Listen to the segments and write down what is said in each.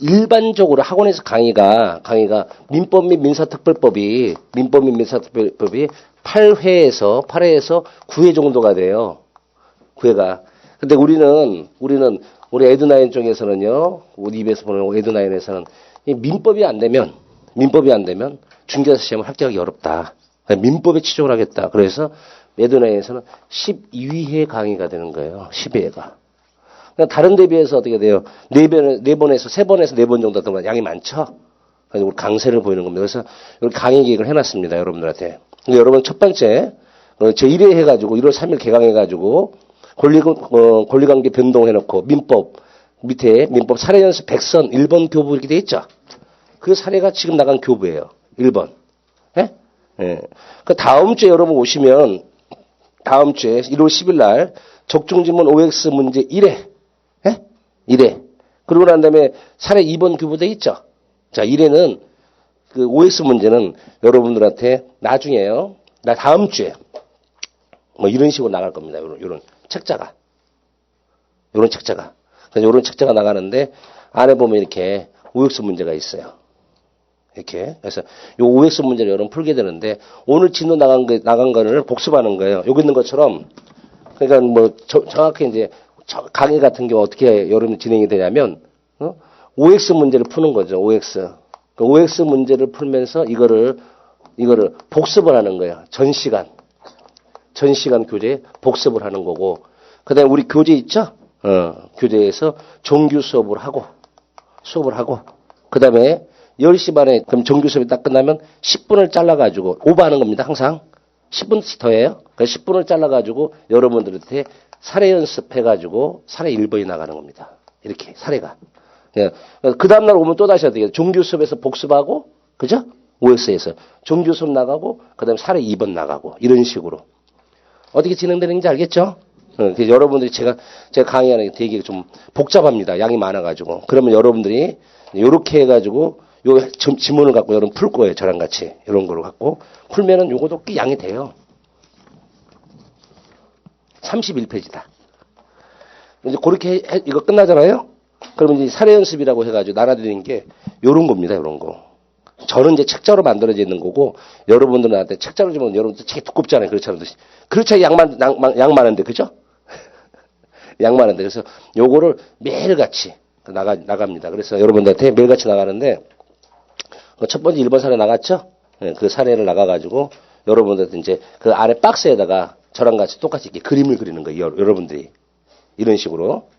일반적으로 학원에서 강의가 민법 및 민사특별법이 8회에서 9회 정도가 돼요. 9회가. 근데 우리 에듀나인 쪽에서는요, 우리 입에서 보는 에듀나인에서는 이 민법이 안 되면 중개사 시험을 합격하기 어렵다. 민법에 치중을 하겠다. 그래서 에듀나인에서는 12회 강의가 되는 거예요. 12회가. 다른 데 비해서 어떻게 돼요? 3번에서 4번 정도 더 양이 많죠? 그래서 우리 강세를 보이는 겁니다. 그래서 이렇게 강의 계획을 해놨습니다. 여러분들한테. 여러분 첫 번째, 제1회 해가지고 1월 3일 개강해가지고 권리관계 변동해놓고 민법 밑에 민법 사례연습 100선 1번 교부 이렇게 돼 있죠? 그 사례가 지금 나간 교부예요. 1번. 예? 예. 그 다음 주에 여러분 오시면 다음 주에 1월 10일 날 적중지문 OX 문제 1회. 예? 1회. 그러고 난 다음에 사례 2번 교부돼 있죠? 자, 1회는 그 OX 문제는 여러분들한테 나중에요. 다음 주에 뭐 이런 식으로 나갈 겁니다. 요런 책자가. 요런 책자가. 그래서 요런 책자가 나가는데 안에 보면 이렇게 OX 문제가 있어요. 이렇게. 그래서 요 OX 문제를 여러분 풀게 되는데 오늘 진도 나간 거를 복습하는 거예요. 여기 있는 것처럼 그러니까 뭐 정확히 이제 강의 같은 경우 어떻게 여러분 진행이 되냐면 OX 문제를 푸는 거죠. OX. 그 OX 문제를 풀면서 이거를 복습을 하는 거예요. 전 시간 교재 복습을 하는 거고 그다음에 우리 교재 있죠? 교재에서 정규 수업을 하고 그다음에 10시 반에 그럼 정규 수업이 딱 끝나면 10분을 잘라가지고 오버하는 겁니다. 항상 10분씩 더해요. 그래서 10분을 잘라가지고 여러분들한테 사례 연습해가지고 사례 1번이 나가는 겁니다. 이렇게 사례가. 그 다음날 오면 또 다시 해야 돼요. 정규 수업에서 복습하고 그죠? OX에서 정규 수업 나가고 그다음에 사례 2번 나가고 이런 식으로 어떻게 진행되는지 알겠죠? 그래서 여러분들이 제가 강의하는 게 되게 좀 복잡합니다. 양이 많아가지고 그러면 여러분들이 이렇게 해가지고 요 지문을 갖고 여러분 풀 거예요. 저랑 같이 이런 거를 갖고 풀면은 요것도 꽤 양이 돼요. 31페이지다. 이제 그렇게 이거 끝나잖아요. 그러면 이제 사례 연습이라고 해가지고 나눠드리는 게 요런 겁니다. 요런 거. 저는 이제 책자로 만들어져 있는 거고 여러분들한테 책자로 주면 여러분들 책이 두껍잖아요. 그렇잖아요. 그렇죠. 양 많은데 그죠? 양 많은데 그래서 요거를 매일같이 나갑니다. 그래서 여러분들한테 매일같이 나가는데 첫 번째 1번 사례 나갔죠? 그 사례를 나가가지고 여러분들한테 이제 그 안에 박스에다가 저랑 같이 똑같이 이렇게 그림을 그리는 거예요. 여러분들이 이런 식으로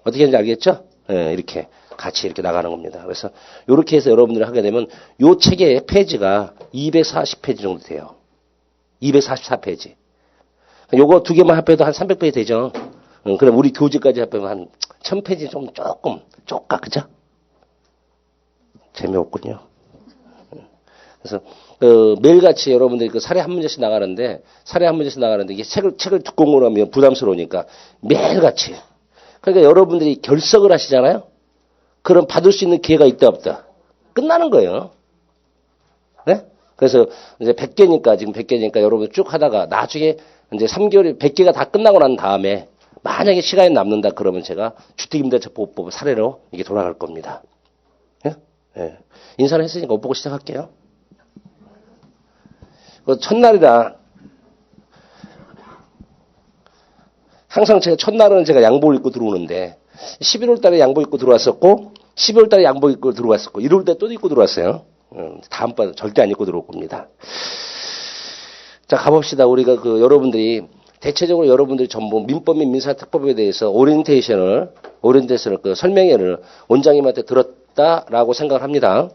어떻게 하는지 알겠죠? 이렇게 같이 이렇게 나가는 겁니다. 그래서 이렇게 해서 여러분들이 하게 되면 요 책의 페이지가 240페이지 정도 돼요. 244페이지. 요거 두 개만 합해도 한 300페이지 되죠. 그럼 우리 교재까지 합하면 한 1000페이지 좀 조금 쪼까 그죠? 재미없군요. 그래서 매일같이 여러분들이 그 사례 한 문제씩 나가는데 이게 책을 두꺼운 거로 하면 부담스러우니까 매일같이. 그러니까 여러분들이 결석을 하시잖아요. 그럼 받을 수 있는 기회가 있다 없다. 끝나는 거예요. 네? 그래서 이제 100개니까 지금 100개니까 여러분 쭉 하다가 나중에 이제 3개월이 100개가 다 끝나고 난 다음에 만약에 시간이 남는다 그러면 제가 주택임대차보호법 사례로 이게 돌아갈 겁니다. 예? 예. 인사를 했으니까 옷 보고 시작할게요. 첫날이라 항상 제가 첫날은 제가 양복 입고 들어오는데 11월 달에 양복 입고 들어왔었고 12월 달에 양복 입고 들어왔었고 1월 달에 또 입고 들어왔어요. 다음번 절대 안 입고 들어올 겁니다. 자, 가봅시다. 우리가 여러분들이 대체적으로 여러분들이 전부 민법 및 민사특법에 대해서 오리엔테이션을 그 설명회를 원장님한테 들었다라고 생각을 합니다.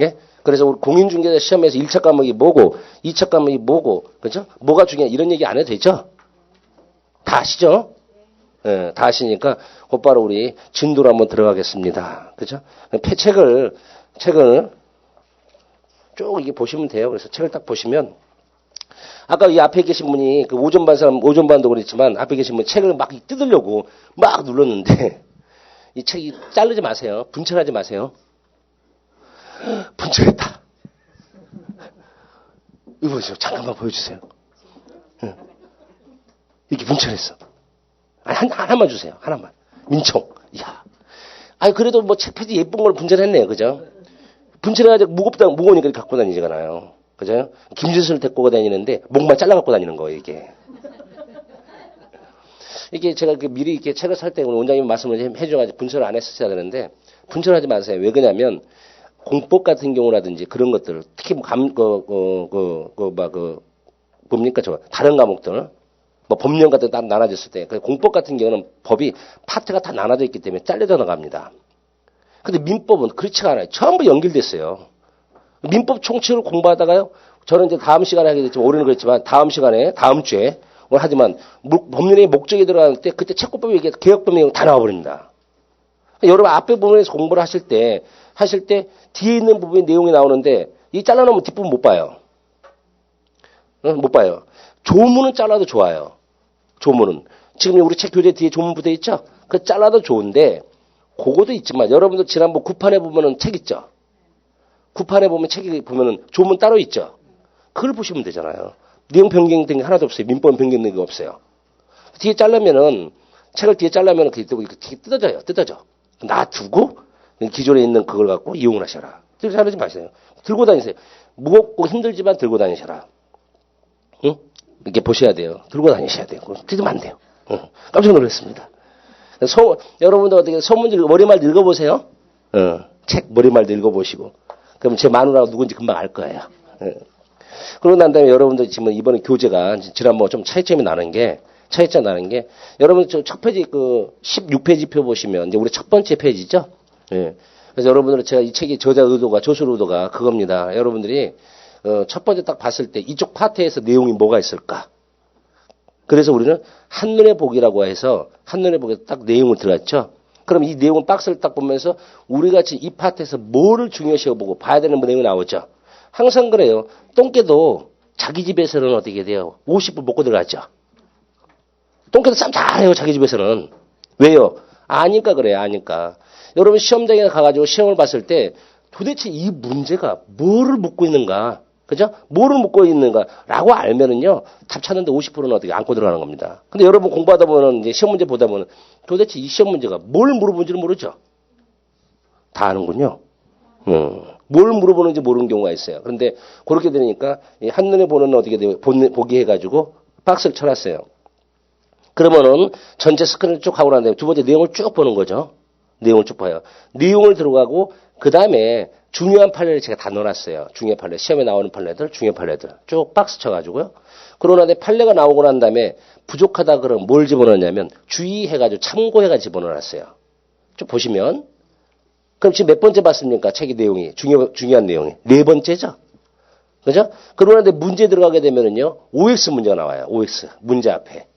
예? 그래서 우리 공인중개사 시험에서 1차 과목이 뭐고 2차 과목이 뭐고 그죠? 뭐가 중요해 이런 얘기 안 해도 되죠? 다 아시죠? 예, 다 아시니까 곧바로 우리 진도로 한번 들어가겠습니다. 그죠? 책을 쭉 이게 보시면 돼요. 그래서 책을 딱 보시면 아까 이 앞에 계신 분이 그 오전반도 그랬지만 앞에 계신 분이 책을 막 뜯으려고 막 눌렀는데 이 책이 자르지 마세요. 분철하지 마세요. 분철했다. 이거 보세요. 잠깐만 보여주세요. 이렇게 분철했어. 하나만 주세요. 하나만. 민총. 이야. 아니, 그래도 뭐 책 표지 예쁜 걸 분칠했네요. 그죠? 분칠해가지고 무거우니까 이렇게 갖고 다니잖아요. 그죠? 김진수를 데리고 다니는데 목만 잘라 갖고 다니는 거예요, 이게. 이게 제가 미리 이렇게 책을 살 때 원장님 말씀을 해줘가지고 분칠을 안 했었어야 되는데 분칠하지 마세요. 왜 그러냐면 공법 같은 경우라든지 그런 것들 특히 뭐 뭡니까 저 다른 과목들 뭐 법령 같은 거 나눠졌을 때 공법 같은 경우는 법이 파트가 다 나눠져 있기 때문에 잘려져 나갑니다. 근데 민법은 그렇지가 않아요. 전부 연결됐어요. 민법 총칙을 공부하다가요. 저는 이제 다음 시간에 하게 됐지만 올해는 그렇지만 다음 시간에 다음 주에 하지만 법률의 목적이 들어갈 때 그때 채권법이 개혁법이 다 나와버립니다. 여러분 앞에 부분에서 공부를 하실 때 뒤에 있는 부분의 내용이 나오는데 이 잘라놓으면 뒷부분 못 봐요. 못 봐요. 조문은 잘라도 좋아요. 조문은 지금 우리 책 교재 뒤에 조문 붙어 있죠. 그 잘라도 좋은데 그거도 있지만 여러분들 지난번 구판에 보면은 책 있죠. 구판에 보면 책이 보면은 조문 따로 있죠. 그걸 보시면 되잖아요. 내용 변경된 게 하나도 없어요. 민법 변경된 게 없어요. 뒤에 잘라면은 책을 뒤에 잘라면은 그게 뜯어져. 놔두고 기존에 있는 그걸 갖고 이용을 하셔라. 자르지 마세요. 들고 다니세요. 무겁고 힘들지만 들고 다니셔라. 응? 이렇게 보셔야 돼요. 들고 다니셔야 돼요. 뜯으면 안 돼요. 응. 깜짝 놀랐습니다. 여러분들 어떻게 소문지 머리말 읽어보세요. 책 머리말도 읽어보시고. 그럼 제 마누라가 누군지 금방 알 거예요. 그러고 난 다음에 여러분들 지금 이번에 교재가 지난번 좀 차이점이 나는 게 여러분 첫 페이지 16페이지 표 보시면 이제 우리 첫 번째 페이지죠. 예. 그래서 여러분들은 제가 이 책의 저자 의도가 조술 의도가 그겁니다. 여러분들이 첫 번째 딱 봤을 때 이쪽 파트에서 내용이 뭐가 있을까? 그래서 우리는 한눈에 보기라고 해서 한눈에 보기 딱 내용을 들어갔죠. 그럼 이 내용은 박스를 딱 보면서 우리가 지금 이 파트에서 뭐를 중요시 보고 봐야 되는 내용이 나오죠. 항상 그래요. 똥개도 자기 집에서는 어떻게 돼요? 50분 먹고 들어가죠. 똥개도 쌈 잘해요. 자기 집에서는. 왜요? 아니까 그래요. 아니까. 여러분 시험장에 가가지고 시험을 봤을 때 도대체 이 문제가 뭐를 묻고 있는가? 그죠? 뭐를 묻고 있는가라고 알면은요, 답 찾는데 50%는 어떻게 안고 들어가는 겁니다. 근데 여러분 공부하다 보면, 이제 시험 문제 보다 보면 도대체 이 시험 문제가 뭘 물어보는지를 모르죠? 다 아는군요. 뭘 물어보는지 모르는 경우가 있어요. 그런데 그렇게 되니까 한눈에 보는 어떻게 돼요? 보기 해가지고 박스를 쳐놨어요. 그러면은 전체 스크린을 쭉 하고 난 다음에 두 번째 내용을 쭉 보는 거죠. 내용을 쭉 봐요. 내용을 들어가고 그 다음에 중요한 판례를 제가 다 넣어놨어요. 중요한 판례. 시험에 나오는 판례들, 중요한 판례들. 쭉 박스 쳐가지고요. 그러고 나서 판례가 나오고 난 다음에 부족하다 그러면 뭘 집어넣냐면 주의해가지고 참고해가지고 집어넣어놨어요. 쭉 보시면. 그럼 지금 몇 번째 봤습니까? 책의 내용이. 중요한 내용이. 네 번째죠? 그죠? 그러는데 문제 들어가게 되면은요, OX 문제가 나와요. OX. 문제 앞에.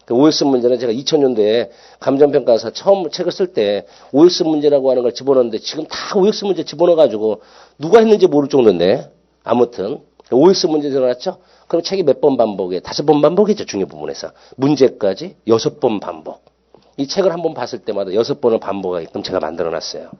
그 OX 문제는 제가 2000년도에 감정평가사 처음 책을 쓸 때 OX 문제라고 하는 걸 집어넣었는데 지금 다 OX 문제 집어넣어가지고 누가 했는지 모를 정도인데 아무튼 OX 문제 들어갔죠? 그럼 책이 몇 번 반복해? 5번 반복이죠. 중요 부분에서. 문제까지 6번 반복. 이 책을 한번 봤을 때마다 6번을 반복하게끔 제가 만들어놨어요.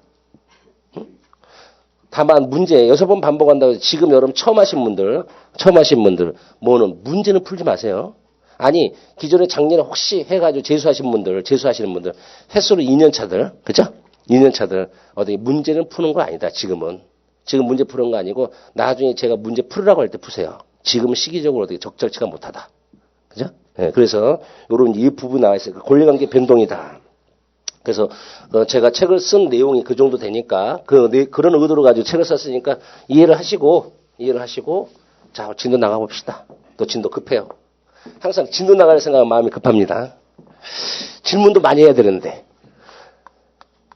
다만 문제 6번 반복한다고 해서 지금 여러분 처음 하신 분들 뭐는 문제는 풀지 마세요. 아니 기존에 작년에 혹시 해가지고 재수하시는 분들 횟수로 2년 차들 그죠? 2년 차들 어떻게 문제는 푸는 거 아니다. 지금 문제 푸는 거 아니고 나중에 제가 문제 풀으라고 할 때 푸세요. 지금은 시기적으로 어떻게 적절치가 못하다. 그죠? 네, 그래서 요런 이 부분 나와 있어요. 권리관계 변동이다. 그래서 제가 책을 쓴 내용이 그 정도 되니까 그런 의도로 가지고 책을 썼으니까 이해를 하시고 자 진도 나가 봅시다. 또 진도 급해요. 항상 진도 나갈 생각은 마음이 급합니다. 질문도 많이 해야 되는데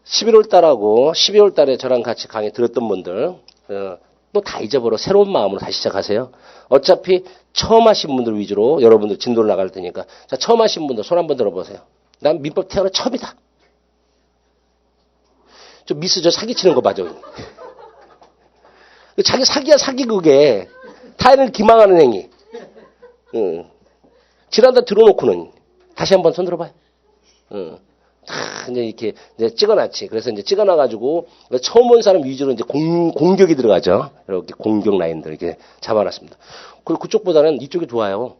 11월 달하고 12월 달에 저랑 같이 강의 들었던 분들 또 다 잊어버려 새로운 마음으로 다시 시작하세요. 어차피 처음 하신 분들 위주로 여러분들 진도를 나갈 테니까 자 처음 하신 분들 손 한번 들어보세요. 난 민법 태어나 처음이다. 좀 미스 저 사기치는 거 봐줘. 자기 사기야 사기 그게 타인을 기망하는 행위. 지난달 들어놓고는 다시 한번 손 들어봐요. 다 이제 이렇게 이제 찍어놨지. 그래서 이제 찍어놔가지고 처음 온 사람 위주로 이제 공격이 들어가죠. 이렇게 공격 라인들 이렇게 잡아놨습니다. 그리고 그쪽보다는 이쪽이 좋아요.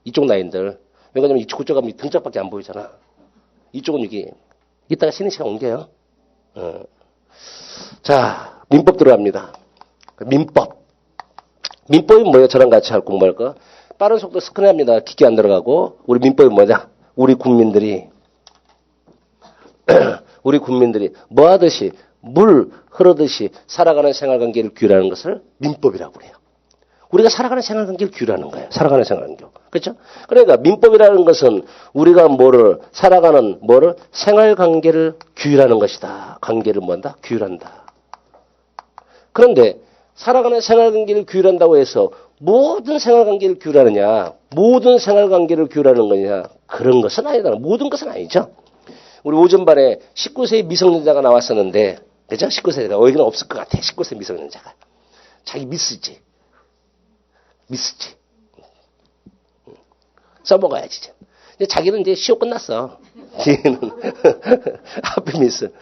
이쪽 라인들. 왜냐면 그쪽 가면 등짝밖에 안 보이잖아. 이쪽은 이게 이따가 쉬는 시간 옮겨요. 자, 민법 들어갑니다. 민법. 민법이 뭐예요? 저랑 같이 공부할 거. 빠른 속도 스크랩합니다. 기계 안 들어가고. 우리 민법이 뭐냐? 우리 국민들이 뭐 하듯이 물 흐르듯이 살아가는 생활관계를 규율하는 것을 민법이라고 그래요. 우리가 살아가는 생활관계를 규율하는 거예요. 살아가는 생활관계. 그렇죠? 그러니까 민법이라는 것은 우리가 살아가는 생활관계를 규율하는 것이다. 관계를 뭐한다? 규율한다. 그런데 살아가는 생활관계를 규율한다고 해서 모든 생활관계를 규율하느냐, 모든 생활관계를 규율하는 거냐, 그런 것은 아니다. 모든 것은 아니죠. 우리 오전반에 19세 미성년자가 나왔었는데, 그죠? 19세가 여기는 없을 것 같아. 19세 미성년자가. 자기 미스지. 써먹어야지. 이제 자기는 이제 시험 끝났어. 걔는 하필 미스.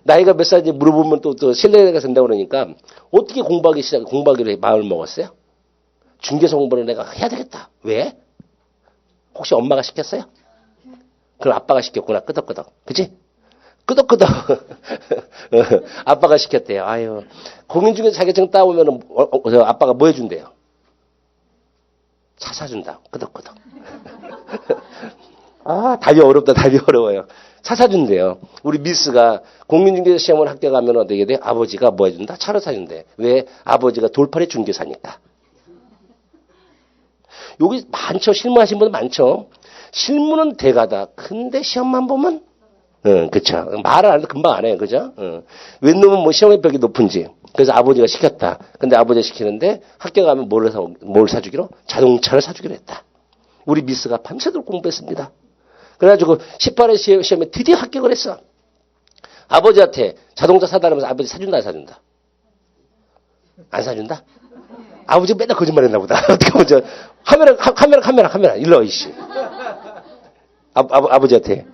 나이가 몇 살인지 물어보면 또 신뢰가 된다고 그러니까 어떻게 공부하기로 마음을 먹었어요? 중개사 공부를 내가 해야 되겠다. 왜? 혹시 엄마가 시켰어요? 그럼 아빠가 시켰구나. 끄덕끄덕. 그치? 끄덕끄덕. 아빠가 시켰대요. 아유. 공인중개사 자격증 따오면은, 아빠가 뭐 해준대요? 차 사준다. 끄덕끄덕. 답이 어렵다. 답이 어려워요. 차 사준대요. 우리 미스가 공인중개사 시험을 합격하면 어떻게 돼? 아버지가 뭐 해준다? 차를 사준대. 왜? 아버지가 돌팔이 중개사니까. 여기 많죠. 실무하신 분들 많죠. 실무는 대가다. 근데 시험만 보면 그쵸. 말을 안 해도 금방 안 해요. 그죠? 웬 놈은 시험의 벽이 높은지. 그래서 아버지가 시켰다. 근데 아버지가 시키는데 합격하면 뭘 사주기로? 자동차를 사주기로 했다. 우리 미스가 밤새도록 공부했습니다. 그래가지고 18회 시험에 드디어 합격을 했어. 아버지한테 자동차 사달라면서 아버지 사준다, 안 사준다? 안 사준다? 아버지가 맨날 거짓말 했나 보다. 어떻게 보면 카메라, 일로 와, 이씨. 아버지한테.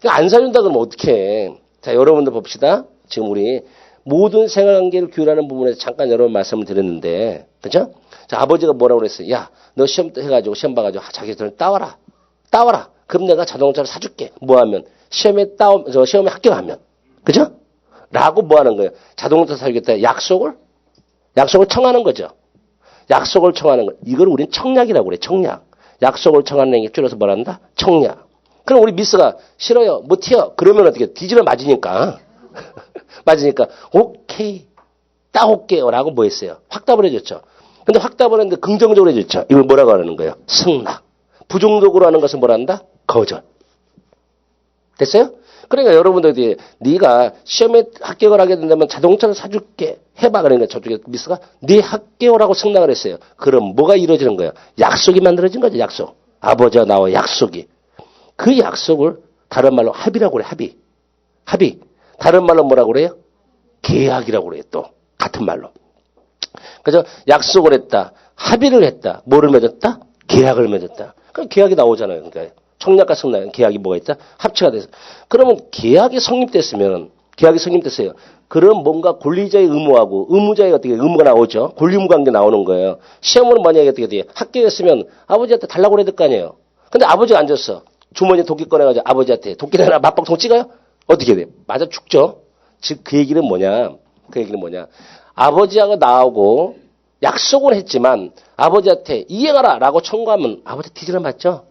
안 사준다 그러면 어떡해. 자, 여러분들 봅시다. 지금 우리 모든 생활관계를 규율하는 부분에서 잠깐 여러분 말씀을 드렸는데, 그죠? 자, 아버지가 뭐라고 그랬어요? 야, 너 시험 해가지고, 시험 봐가지고, 자기들 따와라. 그럼 내가 자동차를 사줄게. 뭐 하면? 시험에 합격하면. 그죠? 라고 뭐 하는 거예요? 자동차 사주겠다. 약속을 청하는 거죠. 약속을 청하는 거. 이걸 우린 청약이라고 그래, 청약. 약속을 청하는 행위 줄여서 뭐라 한다? 청약. 그럼 우리 미스가 싫어요. 못해요. 그러면 어떻게? 뒤집어 맞으니까. 오케이. 따올게요. 라고 뭐 했어요? 확답을 해줬죠. 근데 확답을 했는데 긍정적으로 해줬죠. 이걸 뭐라고 하는 거예요? 승낙. 부정적으로 하는 것은 뭐라 한다? 거절. 됐어요? 그러니까 여러분들이 네가 시험에 합격을 하게 된다면 자동차를 사줄게. 해봐. 그러니까 저쪽에 미스가 네 합격이라고 승낙을 했어요. 그럼 뭐가 이루어지는 거예요? 약속이 만들어진 거죠. 약속. 아버지와 나와 약속이. 그 약속을 다른 말로 합의라고 그래. 합의. 다른 말로 뭐라고 그래요? 계약이라고 그래요. 또 같은 말로. 그래서 약속을 했다. 합의를 했다. 뭐를 맺었다? 계약을 맺었다. 그럼 계약이 나오잖아요. 그러니까 청약과 승낙 계약이 뭐가 있다? 합치가 돼서. 그러면 계약이 성립됐어요. 그럼 뭔가 권리자의 의무하고 의무자의 어떻게 의무가 나오죠. 권리 의무 관계 나오는 거예요. 시험으로 만약에 어떻게 돼요? 합격했으면 아버지한테 달라고 그래야 될 거 아니에요. 근데 아버지가 안 줬어. 주머니에 도끼 꺼내가지고 아버지한테 도끼 내놔 맞박통 찍어요? 어떻게 돼요? 맞아 죽죠. 즉 그 얘기는 뭐냐? 아버지하고 나하고 약속을 했지만 아버지한테 이행하라 라고 청구하면 아버지 뒤지러 맞죠?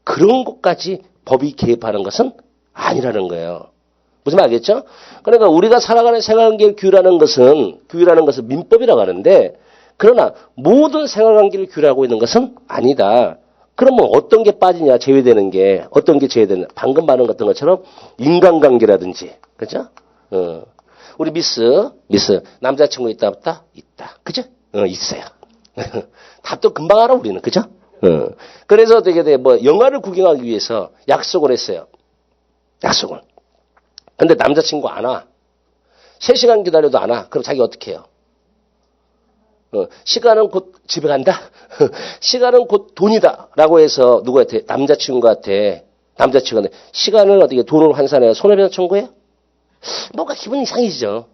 그런 것까지 법이 개입하는 것은 아니라는 거예요. 무슨 말 알겠죠? 그러니까 우리가 살아가는 생활관계를 규율하는 것은 민법이라고 하는데 그러나 모든 생활관계를 규율하고 있는 것은 아니다. 그러면 어떤 게 빠지냐, 제외되는 게, 어떤 게 제외되냐. 방금 말한 것처럼 인간관계라든지, 그죠? 우리 미스, 남자친구 있다, 없다? 있다. 그죠? 있어요. 답도 금방 알아, 우리는. 그죠? 그래서 어떻게 돼? 영화를 구경하기 위해서 약속을 했어요. 약속을. 근데 남자친구 안 와. 3시간 기다려도 안 와. 그럼 자기 어떻게 해요? 시간은 곧 집에 간다? 시간은 곧 돈이다. 라고 해서 누구한테? 남자친구한테 시간을 어떻게 돈으로 환산해요? 손해배상 청구해요? 뭔가 기분 이상해지죠.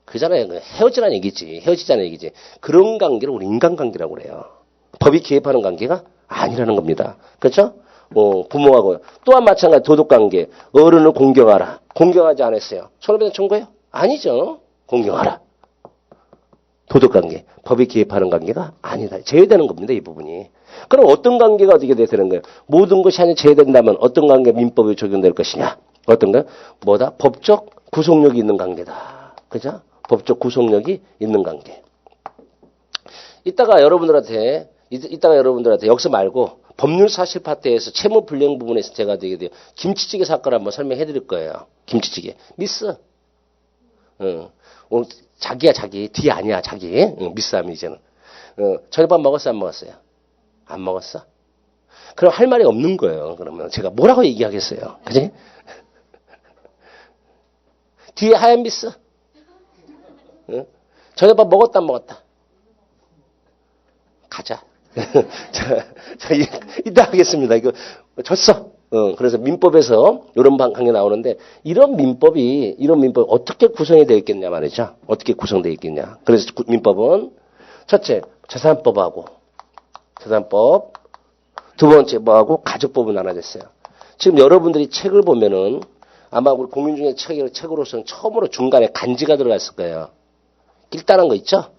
그잖아요. 헤어지자는 얘기지. 그런 관계를 우리 인간관계라고 그래요. 법이 개입하는 관계가 아니라는 겁니다. 그렇죠? 부모하고. 또한 마찬가지 도덕관계. 어른을 공경하라. 공경하지 않았어요. 손해배상 청구해요? 아니죠. 공경하라. 도덕관계. 법이 개입하는 관계가 아니다. 제외되는 겁니다. 이 부분이. 그럼 어떤 관계가 어떻게 되는 거예요? 모든 것이 아니 제외된다면 어떤 관계 민법이 적용될 것이냐? 어떤 거요? 뭐다? 법적 구속력이 있는 관계다. 그죠? 법적 구속력이 있는 관계. 이따가 여러분들한테 여기서 말고 법률 사실 파트에서 채무 불이행 부분에서 제가 되게 돼요. 김치찌개 사건을 한번 설명해 드릴 거예요. 김치찌개. 미스. 자기야, 자기. 뒤 아니야, 자기. 미스하면 이제는. 저녁밥 먹었어, 안 먹었어요? 안 먹었어? 그럼 할 말이 없는 거예요. 그러면 제가 뭐라고 얘기하겠어요. 그지? 뒤에 하얀 미스. 저녁밥 먹었다, 안 먹었다? 가자. 자, 이따 하겠습니다. 이거 졌어. 그래서 민법에서 이런 강의 나오는데 이런 민법이 어떻게 구성이 되어 있겠냐 말이죠. 어떻게 구성되어 있겠냐. 그래서 민법은 첫째 재산법하고 재산법, 두 번째 뭐하고 가족법은 나눠졌어요. 지금 여러분들이 책을 보면은 아마 우리 국민 중에 책으로서는 처음으로 중간에 간지가 들어갔을 거예요. 일단한 거 있죠?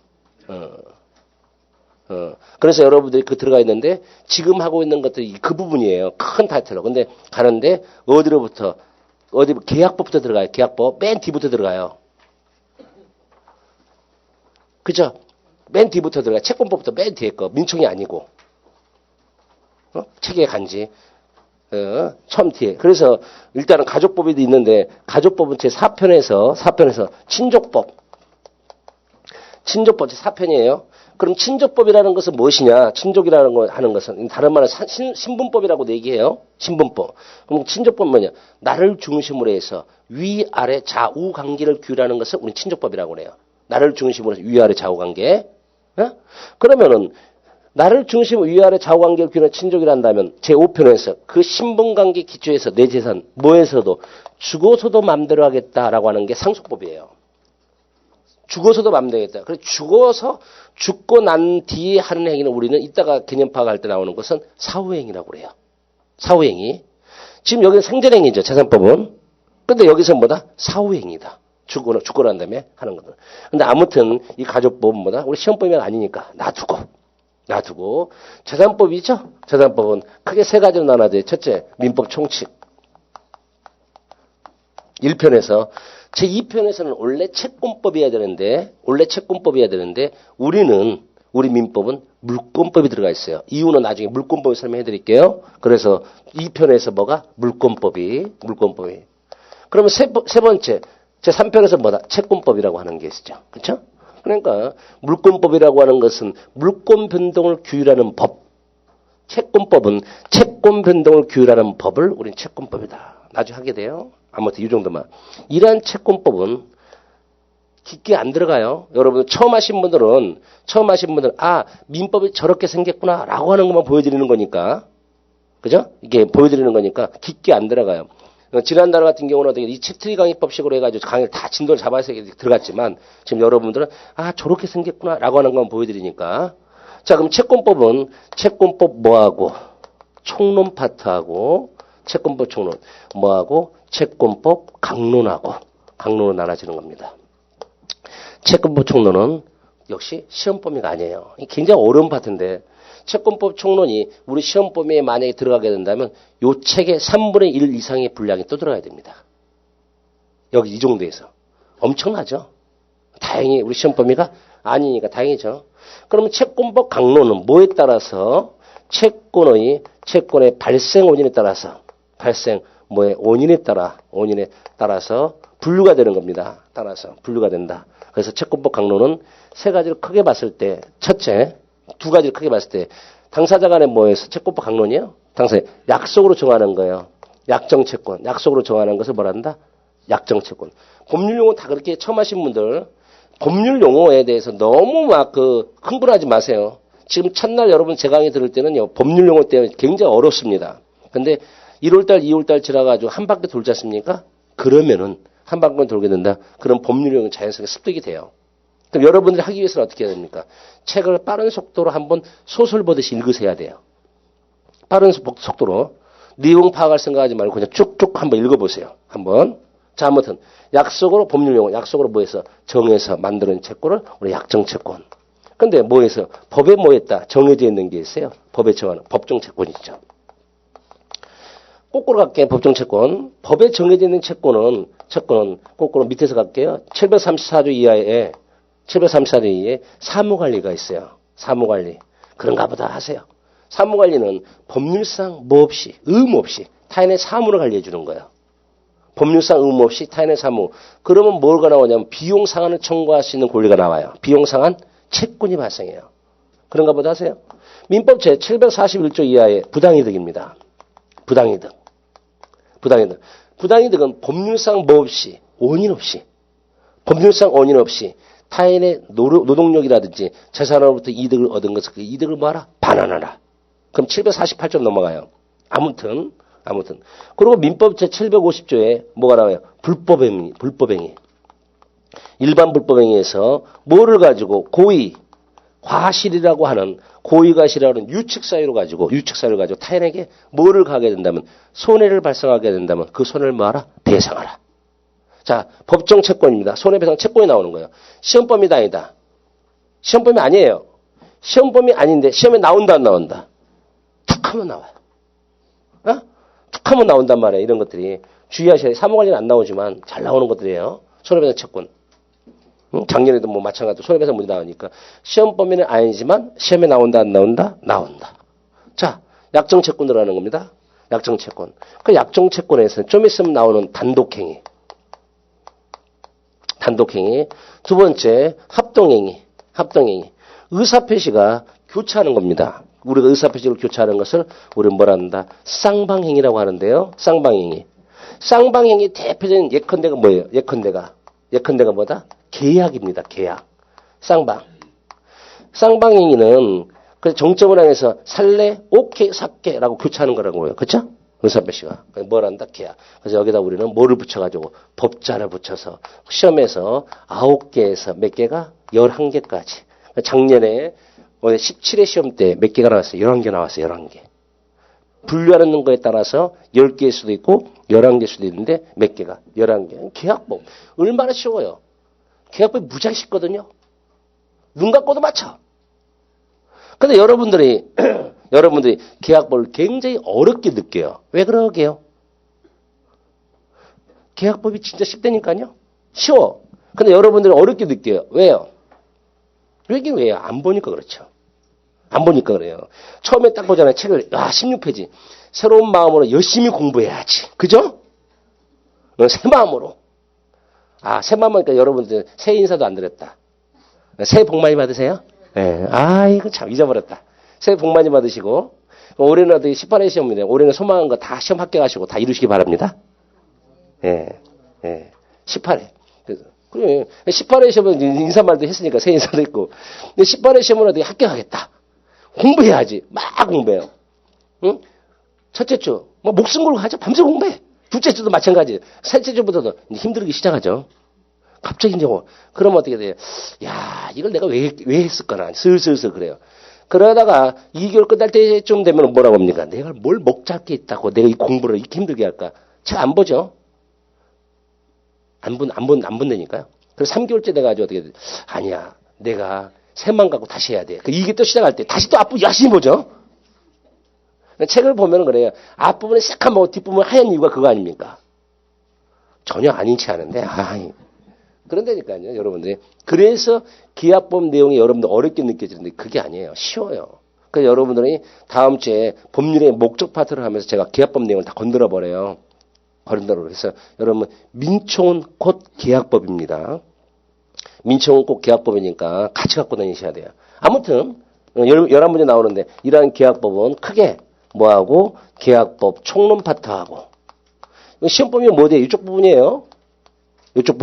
그래서 여러분들이 들어가 있는데 지금 하고 있는 것들이 그 부분이에요. 큰 타이틀로. 근데 가는데 계약법부터 들어가요. 계약법. 맨 뒤부터 들어가요. 그죠? 맨 뒤부터 들어가요. 채권법부터 맨 뒤에 거. 민총이 아니고. 책의 간지. 처음 뒤에. 그래서 일단은 가족법이 있는데 가족법은 제 4편에서 친족법 제4편이에요. 그럼 친족법이라는 것은 무엇이냐? 친족이라는 거 하는 것은 다른 말로 신분법이라고 얘기해요. 신분법. 그럼 친족법은 뭐냐? 나를 중심으로 해서 위아래 좌우 관계를 규율하는 것을 우리 친족법이라고 그래요. 나를 중심으로 해서 위아래 좌우 관계. 그러면은 나를 중심으로 위아래 좌우 관계를 규율하는 친족이란다면 제5편에서 그 신분관계 기초에서 내 재산 뭐에서도 죽어서도 맘대로 하겠다라고 하는 게 상속법이에요. 죽어서도 맘대로 하겠다. 그래서 죽고 난 뒤에 하는 행위는 우리는 이따가 개념 파악할 때 나오는 것은 사후행위라고 그래요. 사후행위. 지금 여기는 생전행위죠. 재산법은. 근데 여기서 뭐다? 사후행위다. 죽고 난 다음에 하는 거다. 근데 아무튼 이 가족법은 뭐다? 우리 시험법이 아니니까 놔두고 재산법이죠. 재산법은 크게 세 가지로 나눠져요. 첫째, 민법 총칙. 1편에서 제2편에서는 원래 채권법이어야 되는데 우리 민법은 물권법이 들어가 있어요. 이유는 나중에 물권법을 설명해 드릴게요. 그래서 2편에서 뭐가? 물권법이. 그러면 세 번째, 제3편에서 뭐다? 채권법이라고 하는 게 있죠. 그렇죠? 그러니까 물권법이라고 하는 것은 물권 변동을 규율하는 법. 채권법은 채권 변동을 규율하는 법을 우리는 채권법이다. 나중에 하게 돼요. 아무튼 이 정도만. 이러한 채권법은 깊게 안 들어가요. 여러분 처음 하신 분들은 민법이 저렇게 생겼구나라고 하는 것만 보여드리는 거니까. 그죠? 이게 보여드리는 거니까 깊게 안 들어가요. 지난달 같은 경우는 어떻게 이 챕트리 강의법식으로 해가지고 강의를 다 진도를 잡아서 들어갔지만 지금 여러분들은 저렇게 생겼구나라고 하는 것만 보여드리니까. 자, 그럼 채권법 뭐하고 총론 파트하고 채권법 총론 뭐하고 채권법 강론으로 나눠지는 겁니다. 채권법 총론은 역시 시험 범위가 아니에요. 굉장히 어려운 파트인데 채권법 총론이 우리 시험 범위에 만약에 들어가게 된다면 요 책의 3분의 1 이상의 분량이 또 들어가야 됩니다. 여기 이 정도에서. 엄청나죠? 다행히 우리 시험 범위가 아니니까 다행이죠. 그러면 채권법 강론은 뭐에 따라서 채권의 발생 원인에 따라서 원인에 따라서 분류가 되는 겁니다. 분류가 된다. 그래서 채권법 강론은 세 가지를 크게 봤을 때, 첫째, 두 가지를 크게 봤을 때, 당사자 간에 뭐해서 채권법 강론이요? 약속으로 정하는 거예요. 약정채권. 약속으로 정하는 것을 뭐란다? 약정채권. 법률 용어 다 그렇게 처음 하신 분들, 법률 용어에 대해서 너무 흥분하지 마세요. 지금 첫날 여러분 제 강의 들을 때는요, 법률 용어 때문에 굉장히 어렵습니다. 근데 1월달, 2월달 지나가지고 한 바퀴 돌지 않습니까? 그러면은 한 바퀴 돌게 된다. 그럼 법률 용어는 자연스럽게 습득이 돼요. 그럼 여러분들이 하기 위해서는 어떻게 해야 됩니까? 책을 빠른 속도로 한번 소설 보듯이 읽으셔야 돼요. 빠른 속도로. 내용 파악할 생각하지 말고 그냥 쭉쭉 한번 읽어보세요. 한번. 자, 아무튼 약속으로 법률 용어, 약속으로 뭐해서 정해서 만드는 채권을 우리 약정 채권. 근데 뭐해서 법에 뭐했다 정해져 있는 게 있어요. 법에 정하는 법정 채권이 있죠. 거꾸로 갈게요. 법정 채권. 법에 정해져 있는 채권은 거꾸로 밑에서 갈게요. 734조 이하에 734조 이하에 사무관리가 있어요. 사무관리. 그런가 보다 하세요. 사무관리는 법률상 뭐 없이 의무 없이 타인의 사무를 관리해 주는 거예요. 법률상 의무 없이 타인의 사무. 그러면 뭐가 나오냐면 비용 상한을 청구할 수 있는 권리가 나와요. 비용 상한 채권이 발생해요. 그런가 보다 하세요. 민법 제741조 이하의 부당이득입니다. 부당이득. 부당이득은 법률상 뭐 없이 원인 없이 법률상 원인 없이 타인의 노동력이라든지 재산으로부터 이득을 얻은 것을 그 이득을 뭐하라? 반환하라. 그럼 748조 넘어가요. 아무튼. 그리고 민법 제750조에 뭐가 나와요? 불법행위. 일반 불법행위에서 뭐를 가지고 고의, 과실이라고 하는 고의과실이라고 하는 유측사유를 가지고 타인에게 뭐를 가게 된다면 손해를 발생하게 된다면 그 손해를 뭐하라? 배상하라. 자, 법정 채권입니다. 손해배상 채권이 나오는 거예요. 시험범위다 아니다. 시험범위 아니에요. 시험범위 아닌데 시험에 나온다 안 나온다? 툭 하면 나와요. 툭 하면 나온단 말이에요. 이런 것들이. 주의하셔야 돼요. 사무관리는 안 나오지만 잘 나오는 것들이에요. 손해배상 채권. 작년에도 뭐 마찬가지로 손해배상 문제 나오니까 시험 범위는 아니지만 시험에 나온다 안 나온다? 나온다. 자, 약정채권 들어가는 겁니다. 약정채권. 그 약정채권에서는 좀 있으면 나오는 단독행위. 두 번째 합동행위. 의사표시가 교차하는 겁니다. 우리가 의사표시를 교차하는 것을 우리는 뭐라 한다? 쌍방행위라고 하는데요. 쌍방행위 대표적인 예컨대가 뭐예요? 예컨대가 뭐다? 계약입니다. 계약. 쌍방행위는 그래서 정점을 향해서 살래, 오케이, 삭게라고 교차하는 거라고 해요. 그렇죠? 의사표시가. 뭘 한다? 계약. 그래서 여기다 우리는 뭐를 붙여가지고 법자를 붙여서 시험에서 9개에서 몇 개가 11개까지. 작년에 17회 시험 때 몇 개가 나왔어요? 11개 나왔어요. 11개. 분류하는 거에 따라서 10개일 수도 있고 11개일 수도 있는데 몇 개가? 11개. 계약법. 얼마나 쉬워요. 계약법이 무지하게 쉽거든요. 눈 감고도 맞춰. 근데 여러분들이 계약법을 굉장히 어렵게 느껴요. 왜 그러게요? 계약법이 진짜 쉽다니까요. 쉬워. 근데 여러분들은 어렵게 느껴요. 왜요? 왜요? 안 보니까 그렇죠. 안 보니까 그래요. 처음에 딱 보잖아요. 책을 16페이지. 새로운 마음으로 열심히 공부해야지. 그죠? 새 마음으로. 새 마음이니까 여러분들 새해 인사도 안 드렸다. 새해 복 많이 받으세요. 네. 이거 참 잊어버렸다. 새해 복 많이 받으시고 올해는 18회 시험인데 올해는 소망한 거 다 시험 합격하시고 다 이루시기 바랍니다. 예. 18회. 그래. 18회 시험은 인사말도 했으니까 새해 인사도 했고. 근데 18회 시험은 어떻게 합격하겠다. 공부해야지. 막 공부해요. 응? 첫째 주, 목숨 걸고 하죠. 밤새 공부해. 둘째 주도 마찬가지. 셋째 주부터도 힘들기 시작하죠. 갑자기 이제 그러면 어떻게 돼요? 야, 이걸 내가 왜 했을까나. 슬슬 그래요. 그러다가 2개월 끝날 때쯤 되면 뭐라고 합니까? 내가 뭘 먹잘 게 있다고 내가 이 공부를 이렇게 힘들게 할까? 책 안 보죠? 안 본다니까요. 그래서 3개월째 돼가지고 어떻게 돼? 아니야. 내가 새만 갖고 다시 해야 돼. 이게 또 시작할 때 다시 또 앞부분 열심히 보죠? 책을 보면 그래요. 앞부분에 새까만 보고 뒷부분에 하얀 이유가 그거 아닙니까? 전혀 아닌 채 하는데, 그런다니까요, 여러분들이. 그래서 기합법 내용이 여러분들 어렵게 느껴지는데 그게 아니에요. 쉬워요. 그래서 여러분들이 다음 주에 법률의 목적 파트를 하면서 제가 기합법 내용을 다 건드려 버려요. 그래서 여러분, 민총은 곧 계약법입니다. 민총은 꼭 계약법이니까 같이 갖고 다니셔야 돼요. 아무튼 11문제 나오는데 이러한 계약법은 크게 뭐하고 계약법 총론 파트하고 시험법이 뭐돼요? 이쪽 부분이에요. 이쪽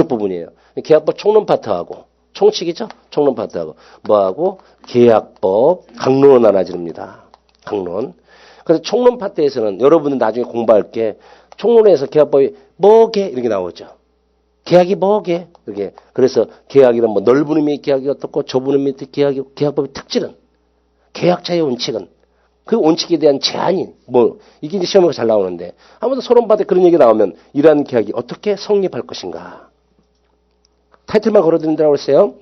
부분이에요. 계약법 총론 파트하고 총칙이죠? 총론 파트하고 뭐하고 계약법 강론으로 나눠집니다. 강론. 그래서 총론 파트에서는 여러분은 나중에 공부할 게 총론에서 계약법이 뭐게 이렇게 나오죠. 계약이 뭐게 이렇게. 그래서 계약이란 뭐 넓은 의미의 계약이 어떻고 좁은 의미의 계약법의 특질은 계약자의 원칙은 그 원칙에 대한 제한이 이게 이제 시험에서 잘 나오는데 아무튼 소론파트에 그런 얘기 나오면 이러한 계약이 어떻게 성립할 것인가. 타이틀만 걸어드린다고 했어요.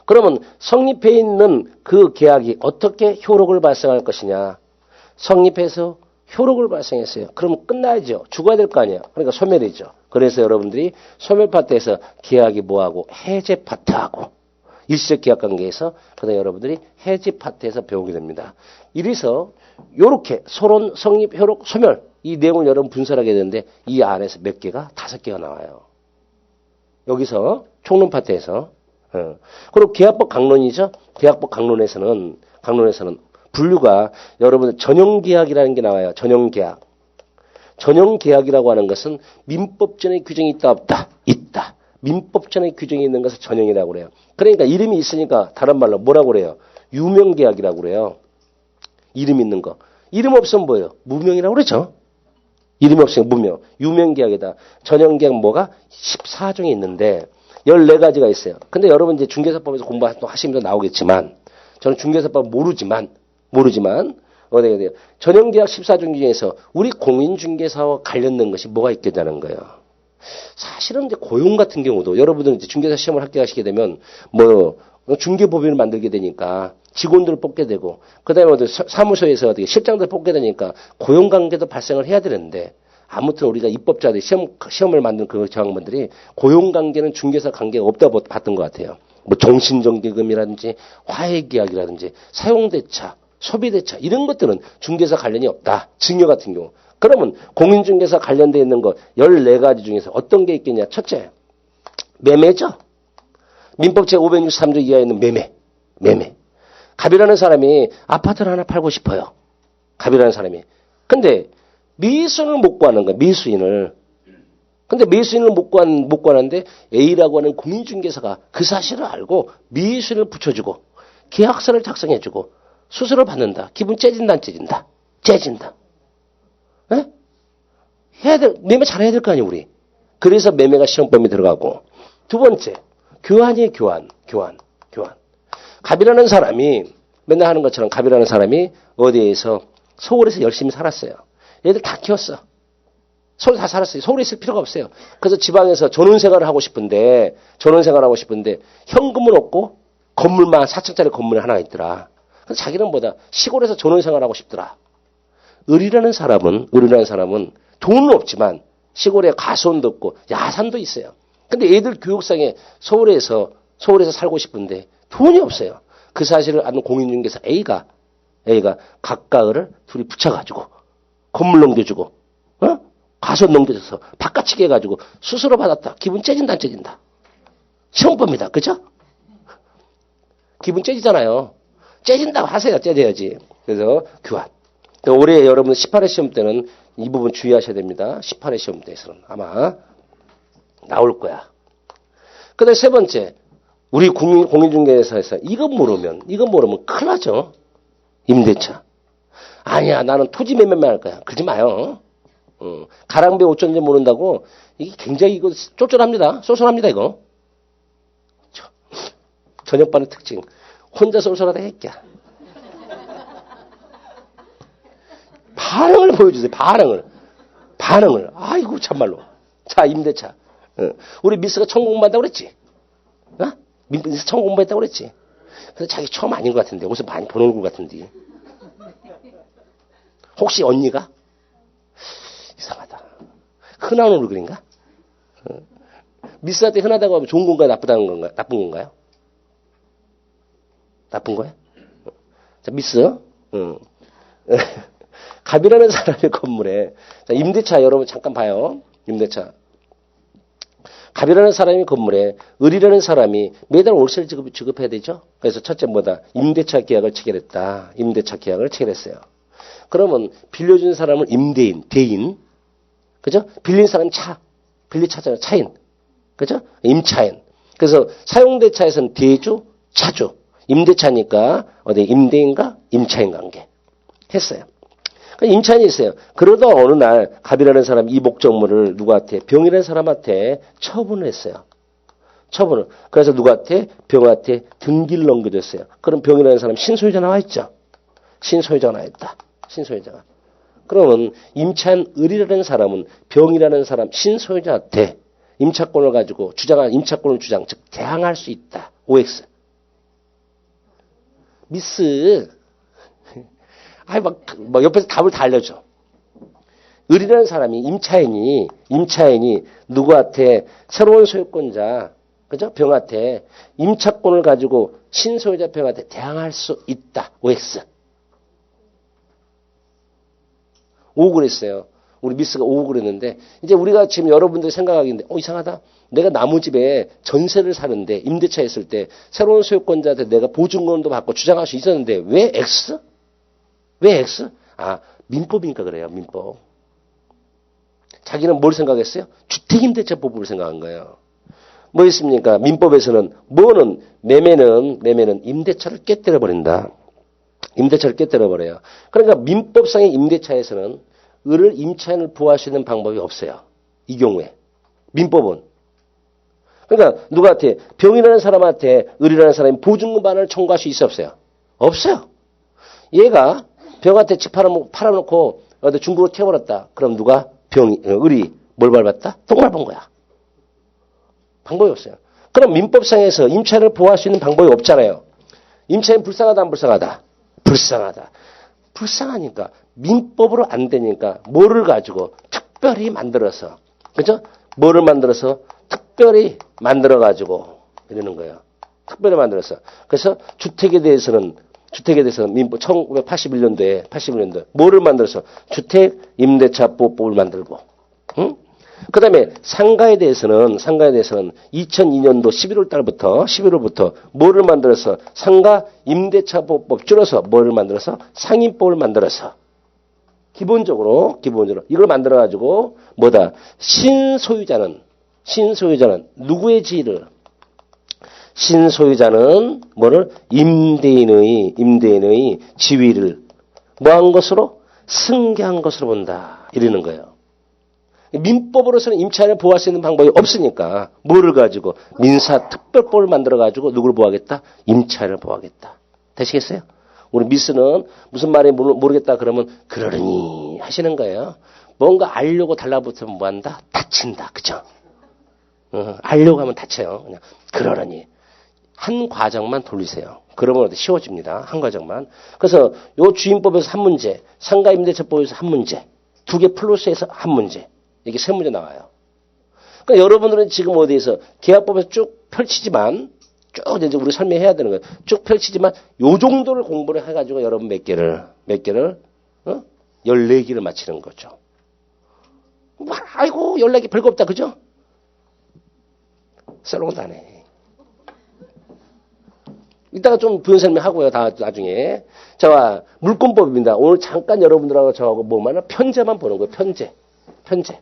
그러면 성립해 있는 그 계약이 어떻게 효력을 발생할 것이냐. 성립해서 효력을 발생했어요. 그러면 끝나야죠. 죽어야 될 거 아니에요. 그러니까 소멸이죠. 그래서 여러분들이 소멸 파트에서 계약이 뭐하고 해제 파트하고 일시적 계약 관계에서 그다음에 여러분들이 해지 파트에서 배우게 됩니다. 이래서 요렇게 소론, 성립, 효력, 소멸 이 내용을 여러분 분석하게 되는데 이 안에서 몇 개가 5개가 나와요. 여기서 총론 파트에서 그리고 계약법 강론이죠. 계약법 강론에서는 분류가 여러분 전형계약이라는 게 나와요. 전형계약. 전형계약이라고 하는 것은 민법전의 규정이 있다 없다? 있다. 민법전의 규정이 있는 것을 전형이라고 그래요. 그러니까 이름이 있으니까 다른 말로 뭐라고 그래요? 유명계약이라고 그래요. 이름 있는 거. 이름 없으면 뭐예요? 무명이라고 그러죠. 이름이 없으면 무명. 유명계약이다. 전형계약 뭐가 14종이 있는데 14가지가 있어요. 근데 여러분 이제 중개사법에서 공부하시면서 나오겠지만 저는 중개사법 모르지만 어떻게 돼요? 전형계약 14종 중에서 우리 공인중개사와 관련된 것이 뭐가 있겠냐는 거예요. 사실은 이제 고용 같은 경우도 여러분들 이제 중개사 시험을 합격하시게 되면 중개법인을 만들게 되니까 직원들을 뽑게 되고 그다음에 사무소에서 어떻게 실장들 뽑게 되니까 고용 관계도 발생을 해야 되는데 아무튼 우리가 입법자들이 시험을 만든 그 저항분들이 고용 관계는 중개사 관계가 없다고 봤던 것 같아요. 종신정기금이라든지 화해계약이라든지 사용대차, 소비대차 이런 것들은 중개사 관련이 없다. 증여 같은 경우. 그러면 공인중개사 관련되어 있는 거 14가지 중에서 어떤 게 있겠냐. 첫째, 매매죠. 민법 제563조 이하에 있는 매매. 갑이라는 사람이 아파트를 하나 팔고 싶어요. 갑이라는 사람이. 근데 미수인을 못 구하는 거야. 미수인을. 근데 미수인을 못 구하는데 A라고 하는 공인중개사가 그 사실을 알고 미수인을 붙여주고 계약서를 작성해주고 수수료를 받는다. 기분 째진다 안 째진다? 째진다. 에? 매매 잘해야 될 거 아니에요, 우리. 그래서 매매가 시험범위 들어가고. 두 번째, 교환이에요, 교환. 갑이라는 사람이, 맨날 하는 것처럼 갑이라는 사람이 어디에서, 서울에서 열심히 살았어요. 얘들 다 키웠어. 서울 다 살았어요. 서울에 있을 필요가 없어요. 그래서 지방에서 전원생활을 하고 싶은데, 현금은 없고, 건물만, 4층짜리 건물이 하나 있더라. 그래서 자기는 시골에서 전원생활을 하고 싶더라. 을이라는 사람은 돈은 없지만 시골에 가수원도 없고 야산도 있어요. 근데 애들 교육상에 서울에서 살고 싶은데 돈이 없어요. 그 사실을 아는 공인중개사 A가 각각 을을 둘이 붙여가지고 건물 넘겨주고 가수원 넘겨줘서 바깥치기 해가지고 수수료 받았다. 기분 째진다 안 째진다? 시험법입니다. 그죠? 기분 째지잖아요. 째진다고 하세요. 째져야지. 그래서 교환. 올해 여러분 18회 시험 때는 이 부분 주의하셔야 됩니다. 18회 시험 때에서는 아마 나올 거야. 그 다음에 세 번째, 우리 공인중개사에서 이거 모르면 큰일 나죠. 임대차. 아니야, 나는 토지 매매만 할 거야. 그러지 마요. 가랑비 5천원인지 모른다고 이게 굉장히 이거 쏠쏠합니다, 이거. 저녁반의 특징. 혼자 쏠쏠하다 했냐. 반응을 보여주세요. 반응을. 아이고 참말로. 자, 임대차. 우리 미스가 처음 공부한다고 그랬지? 미스 처음 공부했다고 그랬지? 그래서 자기 처음 아닌 것 같은데. 옷을 많이 본 얼굴 같은데. 혹시 언니가? 이상하다. 흔한 얼굴인가? 미스한테 흔하다고 하면 좋은 건가요? 나쁜 건가요? 나쁜 거야? 자, 미스. 갑이라는 사람의 건물에, 자, 임대차 여러분 잠깐 봐요. 임대차. 갑이라는 사람이 건물에 을이라는 사람이 매달 월세를 지급해야 되죠. 그래서 첫째 임대차 계약을 체결했다. 임대차 계약을 체결했어요. 그러면 빌려준 사람은 임대인, 대인. 그죠? 빌린 사람은 빌리차잖아요. 차인. 그죠? 임차인. 그래서 사용대차에서는 대주, 차주. 임대차니까 임대인과 임차인 관계. 했어요. 임차인이 있어요. 그러다 어느 날 갑이라는 사람이 이 목적물을 누구한테? 병이라는 사람한테 처분을 했어요. 그래서 누구한테? 병한테 등기를 넘겨줬어요. 그럼 병이라는 사람 신소유자 나와 있죠. 신소유자가 나있다. 신소유자가. 그러면 임차인 을이라는 사람은 병이라는 사람 신소유자한테 임차권을 가지고 주장한 임차권을 주장 즉 대항할 수 있다. OX. 미스. 아이 막 옆에서 답을 다 알려줘. 을이라는 사람이 임차인이 누구한테 새로운 소유권자 그죠? 병한테 임차권을 가지고 신소유자 병한테 대항할 수 있다. OX. O 그랬어요. 우리 미스가 O 그랬는데 이제 우리가 지금 여러분들이 생각하기인데 이상하다. 내가 나무 집에 전세를 사는데 임대차 했을 때 새로운 소유권자한테 내가 보증금도 받고 주장할 수 있었는데 왜 X? 왜 X? 아 민법이니까 그래요. 민법. 자기는 뭘 생각했어요? 주택임대차법을 생각한 거예요. 뭐 있습니까? 민법에서는 뭐는 매매는 임대차를 깨뜨려 버린다. 임대차를 깨뜨려 버려요. 그러니까 민법상의 임대차에서는 을을 임차인을 보호할 수 있는 방법이 없어요. 이 경우에 민법은 그러니까 누구한테 병이라는 사람한테 을이라는 사람이 보증금 반환을 청구할 수 있어 없어요? 없어요. 얘가 병한테 집 팔아놓고 어디 중국으로 튀어버렸다. 그럼 누가 을이 뭘 밟았다? 똥 밟은 거야. 방법이 없어요. 그럼 민법상에서 임차인을 보호할 수 있는 방법이 없잖아요. 임차인 불쌍하다 안 불쌍하다? 불쌍하다. 불쌍하니까 민법으로 안 되니까 뭐를 가지고 특별히 만들어서 그죠? 뭐를 만들어서 특별히 만들어 가지고 이러는 거예요. 특별히 만들어서. 그래서 주택에 대해서는 민법 1981년도에 뭐를 만들어서 주택 임대차법을 만들고 응? 그다음에 상가에 대해서는 2002년도 11월부터 뭐를 만들어서 상가 임대차법 줄여서 뭐를 만들어서 상임법을 만들어서 기본적으로 이걸 만들어 가지고 뭐다 신소유자는 누구의 지위를 신소유자는 뭐를 임대인의 지위를 뭐한 것으로 승계한 것으로 본다 이러는 거예요. 민법으로서는 임차인을 보호할 수 있는 방법이 없으니까 뭐를 가지고 민사특별법을 만들어 가지고 누구를 보호하겠다? 임차인을 보호하겠다. 되시겠어요? 우리 미스는 무슨 말인지 모르겠다 그러면 그러려니 하시는 거예요. 뭔가 알려고 달라붙으면 뭐한다? 다친다. 그죠? 알려고 하면 다쳐요. 그냥 그러려니. 한 과정만 돌리세요. 그러면 쉬워집니다. 한 과정만. 그래서 요 주임법에서 한 문제, 상가임대차법에서 한 문제, 두 개 플러스해서 한 문제. 이게 세 문제 나와요. 그러니까 여러분들은 지금 어디에서 계약법에서 쭉 펼치지만 쭉 이제 우리 설명해야 되는 거예요. 쭉 펼치지만 요 정도를 공부를 해가지고 여러분 몇 개를 14개를 맞히는 거죠. 아이고 14개 별거 없다 그죠? 썰렁도 안 해. 이따가 좀 부연 설명하고요. 다 나중에. 자, 물권법입니다. 오늘 잠깐 여러분들하고 저하고 뭐만 편제만 보는 거예요. 편제.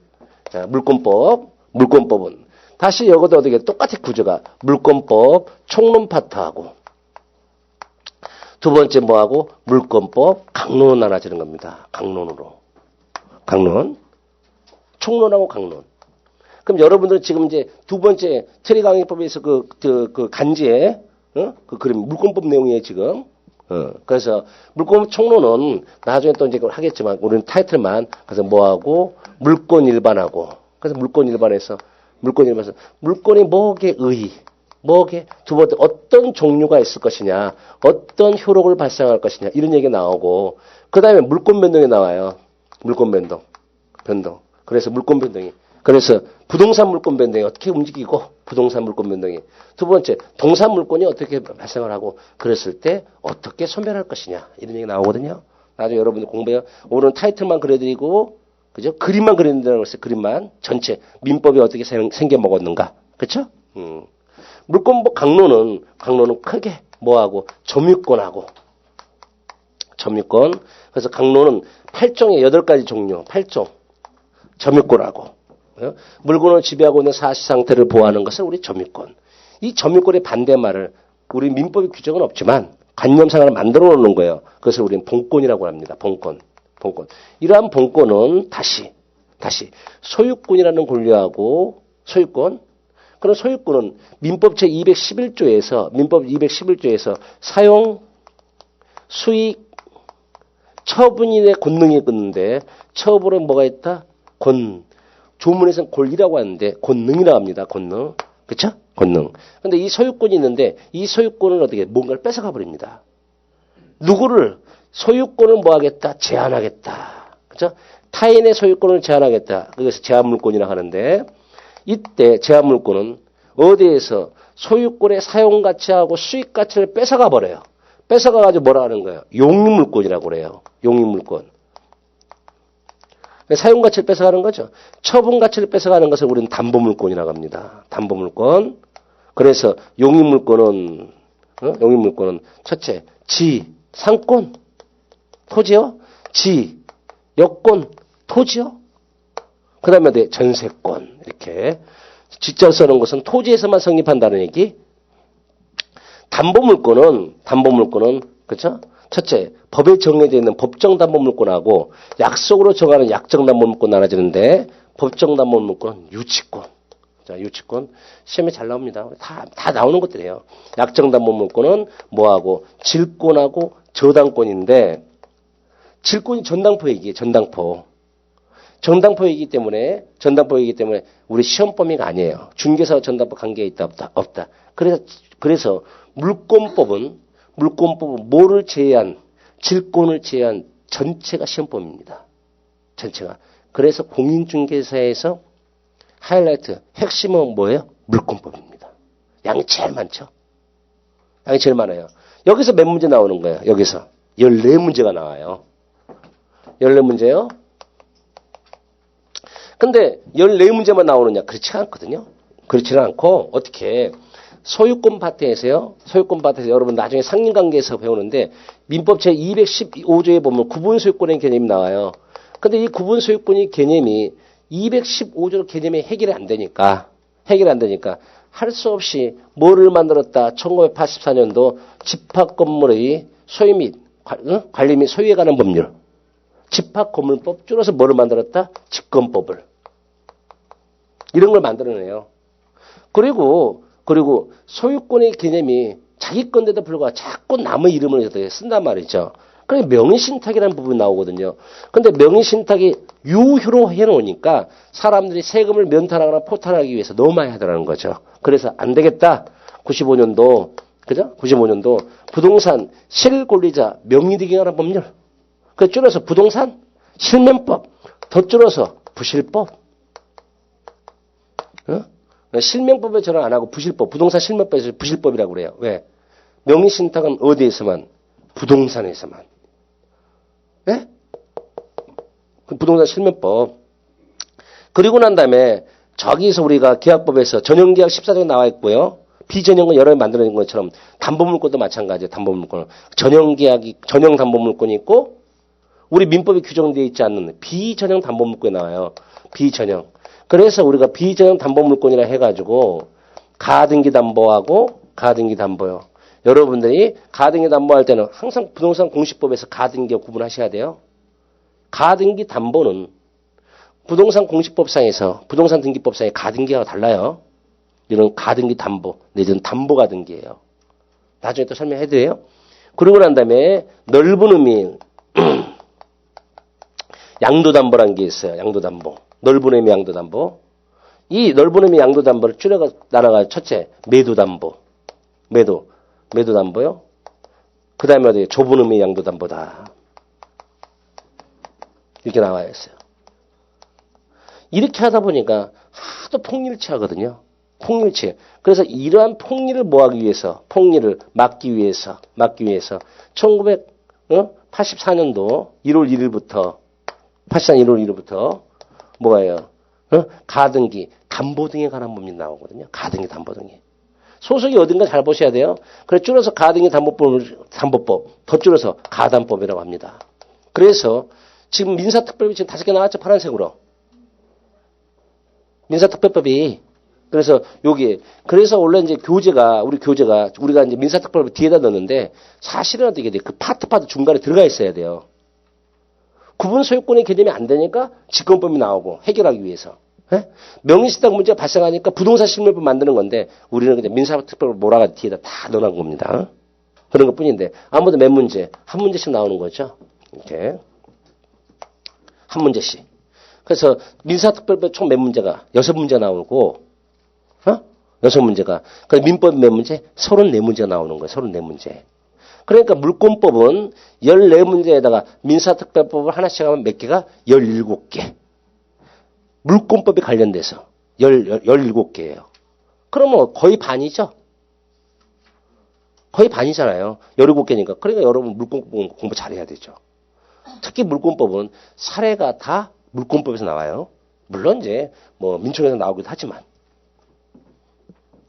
자, 물권법은 다시 이것도 어떻게 똑같아 구조가 물권법 총론 파트하고 두 번째 뭐하고 물권법 강론으로 나눠지는 겁니다. 강론으로. 총론하고 강론. 그럼 여러분들은 지금 이제 두 번째 트리강의법에서 그 간지에 그 그림 물권법 내용이에요 지금. 그래서 물권 총론은 나중에 또 이제 그걸 하겠지만 우리는 타이틀만 그래서 뭐하고 물권 일반하고 그래서 물권이 뭐게 뭐게 두 번째 어떤 종류가 있을 것이냐 어떤 효력을 발생할 것이냐 이런 얘기 나오고 그 다음에 물권 변동이 나와요. 물권 변동. 그래서 물권 변동이 그래서 부동산 물권 변동이 어떻게 움직이고 부동산 물권 변동이 두 번째 동산 물권이 어떻게 발생을 하고 그랬을 때 어떻게 소멸할 것이냐 이런 얘기 나오거든요. 나중에 여러분들 공부해요. 오늘은 타이틀만 그려드리고 그죠? 그림만 그린다는 것을 그림만 전체 민법이 어떻게 생겨 먹었는가 그렇죠? 물권법 강론은 크게 뭐하고 점유권하고 그래서 강론은 8종의 8가지 종류 8종 점유권하고 물건을 지배하고 있는 사실 상태를 보호하는 것을 우리 점유권. 이 점유권의 반대말을 우리 민법의 규정은 없지만 관념상을 만들어 놓는 거예요. 그것을 우리는 본권이라고 합니다. 본권. 이러한 본권은 다시 소유권이라는 권리하고 소유권. 그런 소유권은 민법 제211조에서 사용, 수익, 처분인의 권능이 끊는데 처분에 뭐가 있다? 조문에서는 권리라고 하는데 권능이라고 합니다. 권능. 그쵸? 권능. 근데 이 소유권이 있는데 이 소유권을 어떻게 뭔가를 뺏어가 버립니다. 누구를 소유권을 뭐 하겠다? 제한하겠다. 그죠? 타인의 소유권을 제한하겠다. 그래서 제한물권이라고 하는데 이때 제한물권은 어디에서 소유권의 사용가치하고 수익가치를 뺏어가 버려요. 뺏어가가지고 뭐라 하는 거예요? 용익물권이라고 그래요. 용익물권. 사용가치를 뺏어가는 거죠. 처분가치를 뺏어가는 것을 우리는 담보물권이라고 합니다. 담보물권. 그래서 용익물권은 첫째, 상권, 토지요. 여권, 토지요. 그 다음에 전세권. 이렇게. 직접 쓰는 것은 토지에서만 성립한다는 얘기. 담보물권은, 그쵸? 첫째, 법에 정해져 있는 법정담보물권하고 약속으로 정하는 약정담보물권 나눠지는데 법정담보물권은 유치권. 자, 유치권. 시험에 잘 나옵니다. 다 나오는 것들이에요. 약정담보물권은 뭐하고? 질권하고 저당권인데 질권이 전당포이기에 전당포이기 때문에 우리 시험 범위가 아니에요. 중개사와 전당포 관계에 있다 없다. 그래서 물권법은 뭐를 제외한 질권을 제외한 전체가 시험범위입니다. 전체가. 그래서 공인중개사에서 하이라이트 핵심은 뭐예요? 물권법입니다. 양이 제일 많죠. 양이 제일 많아요. 여기서 몇 문제 나오는 거예요? 여기서 14문제가 나와요. 14문제요? 근데 14문제만 나오느냐? 그렇지 않거든요. 그렇지는 않고 어떻게 소유권 파트에서요. 여러분 나중에 상린관계에서 배우는데 민법 제215조에 보면 구분소유권의 개념이 나와요. 근데 이 구분소유권의 개념이 215조 개념이 해결이 안 되니까 할 수 없이 뭐를 만들었다. 1984년도 집합건물의 소유 및 관리 및 소유에 관한 법률. 집합건물법 줄여서 뭐를 만들었다? 집건법을. 이런 걸 만들어내요. 그리고 소유권의 개념이 자기 건데도 불구하고 자꾸 남의 이름을 쓴단 말이죠. 그래서 명의신탁이라는 부분이 나오거든요. 근데 명의신탁이 유효로 해놓으니까 사람들이 세금을 면탈하거나 포탈하기 위해서 너무 많이 하더라는 거죠. 그래서 안 되겠다. 95년도, 그죠? 95년도 부동산 실권리자 명의 등기하는 법률. 그 줄여서 부동산 실명법. 더 줄여서 부실법. 실명법에 저는 안 하고 부실법, 부동산 실명법에서 부실법이라고 그래요. 왜? 명의신탁은 어디에서만? 부동산에서만. 예? 부동산 실명법. 그리고 난 다음에 저기서 우리가 계약법에서 전형계약 14조 나와 있고요. 비전형은 여러 개 만들어낸 것처럼 담보물권도 마찬가지예요. 담보물권. 전형 담보물권이 있고 우리 민법에 규정되어 있지 않는 비전형 담보물권이 나와요. 비전형. 그래서 우리가 비전형 담보물권이라 해가지고 가등기 담보하고 가등기 담보요. 여러분들이 가등기 담보할 때는 항상 부동산 공시법에서 가등기와 구분하셔야 돼요. 가등기 담보는 부동산 공시법상에서 부동산 등기법상의 가등기와 달라요. 이런 가등기 담보 내지는 담보 가등기예요. 나중에 또 설명해드려요. 그러고 난 다음에 넓은 의미 양도담보라는 게 있어요. 양도담보. 넓은 의미 양도담보. 이 넓은 의미 양도담보를 줄여가 나눠가 첫째 매도담보. 매도담보요. 그 다음에 어디 좁은 의미 양도담보다. 이렇게 나와 있어요. 이렇게 하다 보니까 하도 폭리일치 하거든요. 폭리일치. 그래서 이러한 폭리를 뭐하기 위해서, 폭리를 막기 위해서 1984년도 1월 1일부터 뭐예요? 가등기, 담보 등에 관한 법률이 나오거든요. 가등기, 담보 등이. 소속이 어딘가 잘 보셔야 돼요. 그래서 줄여서 가등기 담보법, 더 줄여서 가담법이라고 합니다. 그래서 지금 민사특별법이 지금 5개 나왔죠. 파란색으로. 민사특별법이. 그래서 그래서 원래 이제 우리가 이제 민사특별법 뒤에다 넣는데 사실은 어떻게 돼? 그 파트 중간에 들어가 있어야 돼요. 구분 소유권의 개념이 안 되니까 직권법이 나오고 해결하기 위해서. 예? 명의신탁 문제가 발생하니까 부동산 실명법 만드는 건데 우리는 그냥 민사특별법 몰아가 뒤에다 다 넣어놓은 겁니다. 그런 것 뿐인데 아무도 몇 문제, 한 문제씩 나오는 거죠. 이렇게. 한 문제씩. 그래서 민사특별법 총 몇 문제가? 6문제 나오고, 6문제가. 그 민법 몇 문제? 34문제가 나오는 거예요. 34문제. 그러니까 물권법은 14문제에다가 민사특별법을 하나씩 하면 몇 개가? 17개. 물권법이 관련돼서 17개예요. 그러면 거의 반이죠? 거의 반이잖아요. 17개니까. 그러니까 여러분 물권법 공부 잘해야 되죠. 특히 물권법은 사례가 다 물권법에서 나와요. 물론 이제 뭐 민총에서 나오기도 하지만.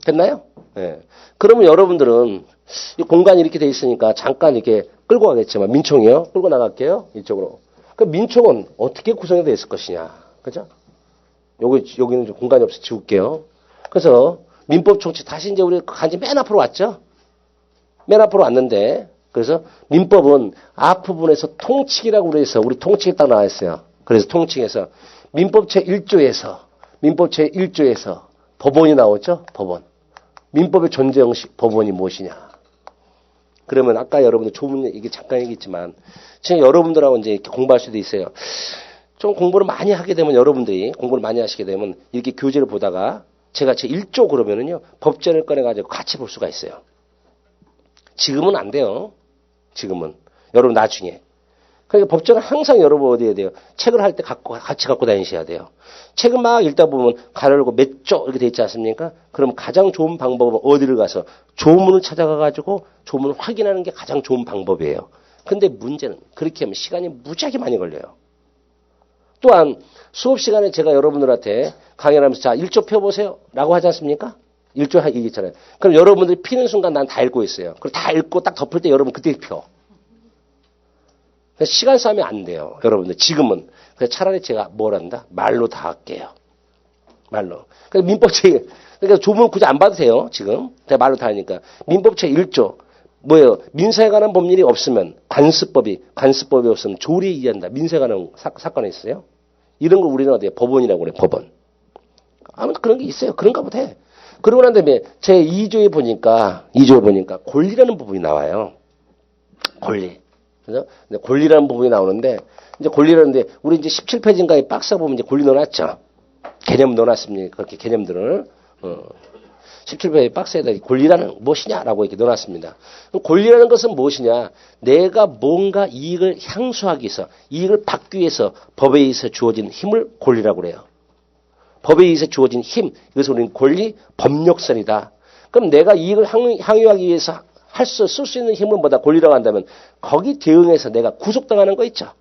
됐나요? 예. 그러면 여러분들은 이 공간이 이렇게 돼 있으니까 잠깐 이렇게 끌고 가겠지만 민총이요. 끌고 나갈게요. 이쪽으로. 그 민총은 어떻게 구성이 되어 있을 것이냐. 그죠? 여기는 좀 공간이 없어 지울게요. 그래서 민법 총칙 다시 이제 우리 간지 맨 앞으로 왔죠? 맨 앞으로 왔는데 그래서 민법은 앞부분에서 통칙이라고 그래서 우리 통칙이 딱 나와 있어요. 그래서 통칙에서 민법 제1조에서 법원이 나오죠? 법원. 민법의 존재 형식 법원이 무엇이냐. 그러면 아까 여러분들 조문 이게 잠깐 얘기했지만 지금 여러분들하고 이제 이렇게 공부할 수도 있어요. 좀 공부를 많이 하게 되면 여러분들이 공부를 많이 하시게 되면 이렇게 교재를 보다가 제가 제1조 그러면은요. 법전을 꺼내가지고 같이 볼 수가 있어요. 지금은 안 돼요. 지금은. 여러분 나중에. 그러니까 법전은 항상 여러분 어디 해야 돼요? 책을 할 때 같이 갖고 다니셔야 돼요. 책을 막 읽다 보면 가려고 몇 조 이렇게 돼 있지 않습니까? 그럼 가장 좋은 방법은 어디를 가서 조문을 찾아가가지고 조문을 확인하는 게 가장 좋은 방법이에요. 근데 문제는 그렇게 하면 시간이 무지하게 많이 걸려요. 또한 수업 시간에 제가 여러분들한테 강연을 하면서 자 1조 펴보세요 라고 하지 않습니까? 1조 얘기했잖아요. 그럼 여러분들이 피는 순간 난 다 읽고 있어요. 그럼 다 읽고 딱 덮을 때 여러분 그때 펴. 시간 싸움이 안 돼요. 여러분들 지금은. 그래서 차라리 제가 뭘 한다? 말로 다 할게요. 말로. 그러니까 민법책 그러니까 조문 굳이 안 봐도 돼요. 지금. 제가 말로 다 하니까. 민법책 1조. 뭐예요? 민사에 관한 법률이 없으면 관습법이 없으면 조리에 의한다. 민사에 관한 사건이 있어요. 이런 거 우리는 어디에 법원이라고 그래. 법원. 아무튼 그런 게 있어요. 그런가 보다. 그러고 난 다음에 제 2조에 보니까 권리라는 부분이 나와요. 권리. 그죠? 권리라는 부분이 나오는데 이제 권리라는데 우리 이제 17페이지인가에 박스가 보면 이제 권리 넣어놨죠. 개념 넣어놨습니다. 그렇게 개념들을 17페이지 박스에다 권리라는 무엇이냐라고 이렇게 넣어놨습니다. 그럼 권리라는 것은 무엇이냐? 내가 뭔가 이익을 향수하기 위해서 이익을 받기 위해서 법에 의해서 주어진 힘을 권리라고 그래요. 법에 의해서 주어진 힘 이것을 우리는 권리 법력선이다. 그럼 내가 이익을 향유하기 위해서 쓸 수 있는 힘은 뭐다? 권리라고 한다면 거기 대응해서 내가 구속당하는 거 있죠.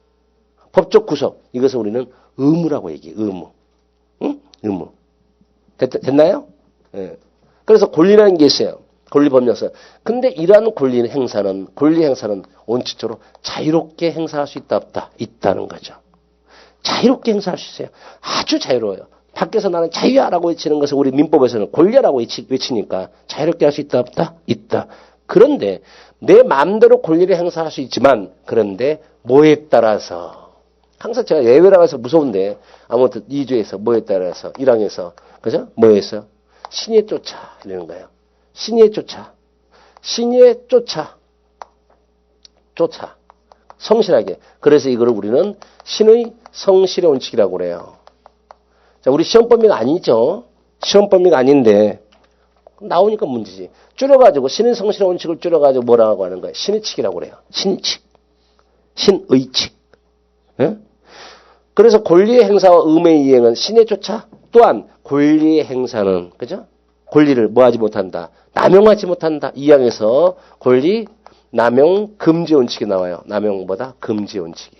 법적 구속. 이것을 우리는 의무라고 얘기해. 의무. 응? 의무. 됐나요? 예. 그래서 권리라는 게 있어요. 권리 법령서. 근데 이러한 권리 행사는 원칙적으로 자유롭게 행사할 수 있다 없다? 있다는 거죠. 자유롭게 행사할 수 있어요. 아주 자유로워요. 밖에서 나는 자유야라고 외치는 것을 우리 민법에서는 권리라고 외치니까 자유롭게 할 수 있다 없다? 있다. 그런데 내 마음대로 권리를 행사할 수 있지만 그런데 뭐에 따라서 항상 제가 예외라고 해서 무서운데 아무튼 2조에서 뭐에 따라서 1항에서 그죠? 뭐에 서 신의에 쫓아 이러는 거예요. 신의에 쫓아 성실하게. 그래서 이거를 우리는 신의 성실의 원칙이라고 그래요. 자, 우리 시험 범위가 아니죠. 시험 범위가 아닌데 나오니까 문제지. 줄여가지고 신의 성실의 원칙을 줄여가지고 뭐라고 하는 거예요? 신의칙이라고 그래요. 신의칙. 신의칙. 예? 그래서 권리의 행사와 의무의 이행은 신의 쫓아. 또한 권리의 행사는 그죠? 권리를 뭐하지 못한다. 남용하지 못한다. 이 항에서 권리 남용 금지 원칙이 나와요. 남용보다 금지 원칙이.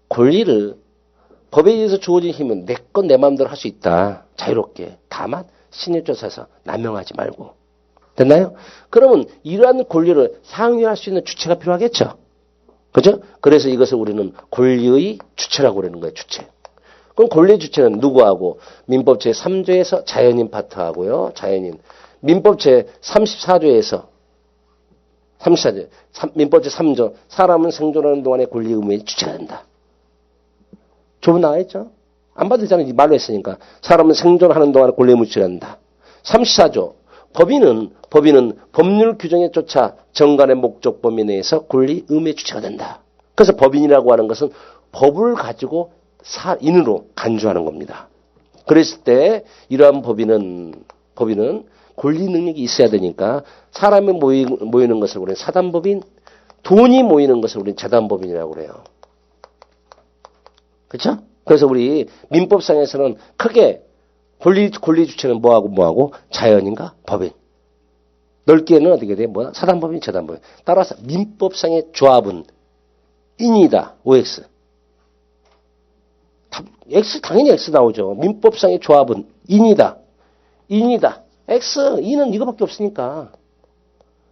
권리를 법에 의해서 주어진 힘은 내 건 내 마음대로 할 수 있다. 자유롭게. 다만 신의 쫓아서 남용하지 말고. 됐나요? 그러면 이러한 권리를 상유할 수 있는 주체가 필요하겠죠. 그죠? 그래서 이것을 우리는 권리의 주체라고 그러는 거예요. 주체. 그럼 권리의 주체는 누구하고? 민법 제3조에서 자연인 파트하고요. 자연인. 민법 제34조에서 민법 제3조 사람은 생존하는 동안의 권리 의무의 주체가 된다. 조문 나와있죠? 안 봐도 되잖아요. 말로 했으니까. 사람은 생존하는 동안의 권리 의무의 주체가 된다. 34조 법인은 법률 규정에 쫓아 정관의 목적 범위 내에서 권리, 의무의 주체가 된다. 그래서 법인이라고 하는 것은 법을 가지고 인으로 간주하는 겁니다. 그랬을 때 이러한 법인은 권리 능력이 있어야 되니까 사람이 모이는 것을 우리는 사단법인, 돈이 모이는 것을 우리는 재단법인이라고 그래요. 그렇죠? 그래서 우리 민법상에서는 크게 권리 주체는 뭐하고 자연인가 법인. 넓게는 어떻게 돼? 사단법인, 재단법인. 따라서 민법상의 조합은 인이다. OX. X 당연히 X 나오죠. 민법상의 조합은 인이다. X, 인은 이거밖에 없으니까.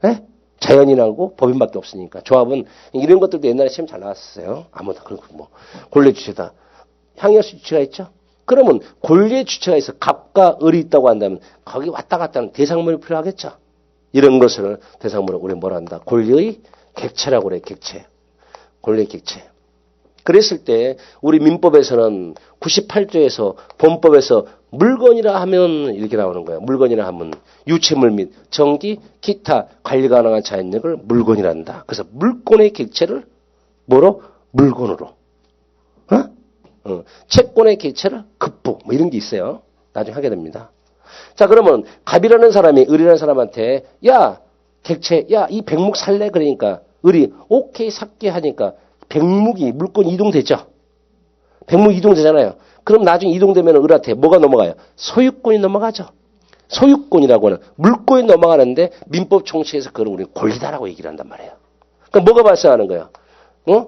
네? 자연인하고 법인밖에 없으니까. 조합은 이런 것들도 옛날에 시험 잘 나왔었어요. 아무나 그렇고 권리 주체다. 향유수 주체가 있죠. 그러면 권리의 주체가 있어 갑과 을이 있다고 한다면 거기 왔다 갔다 하는 대상물이 필요하겠죠. 이런 것을 대상물을 우리 뭐라 한다. 권리의 객체라고 그래. 객체. 권리의 객체. 그랬을 때 우리 민법에서는 98조에서 본법에서 물건이라 하면 이렇게 나오는 거예요. 물건이라 하면 유체물 및 정기, 기타 관리 가능한 자연력을 물건이라 한다. 그래서 물권의 객체를 뭐로? 물건으로. 채권의 객체를 급부 이런 게 있어요. 나중에 하게 됩니다. 자, 그러면 갑이라는 사람이 을이라는 사람한테 야 객체 이 백목 살래? 그러니까 을이 오케이 살게 하니까 백목이 물건이 이동되죠. 백목이 이동되잖아요. 그럼 나중에 이동되면 을한테 뭐가 넘어가요? 소유권이 넘어가죠. 소유권이라고 하는 물권이 넘어가는데 민법 총칙에서 그걸 우리는 권리다라고 얘기를 한단 말이에요. 그럼 뭐가 발생하는 거예요?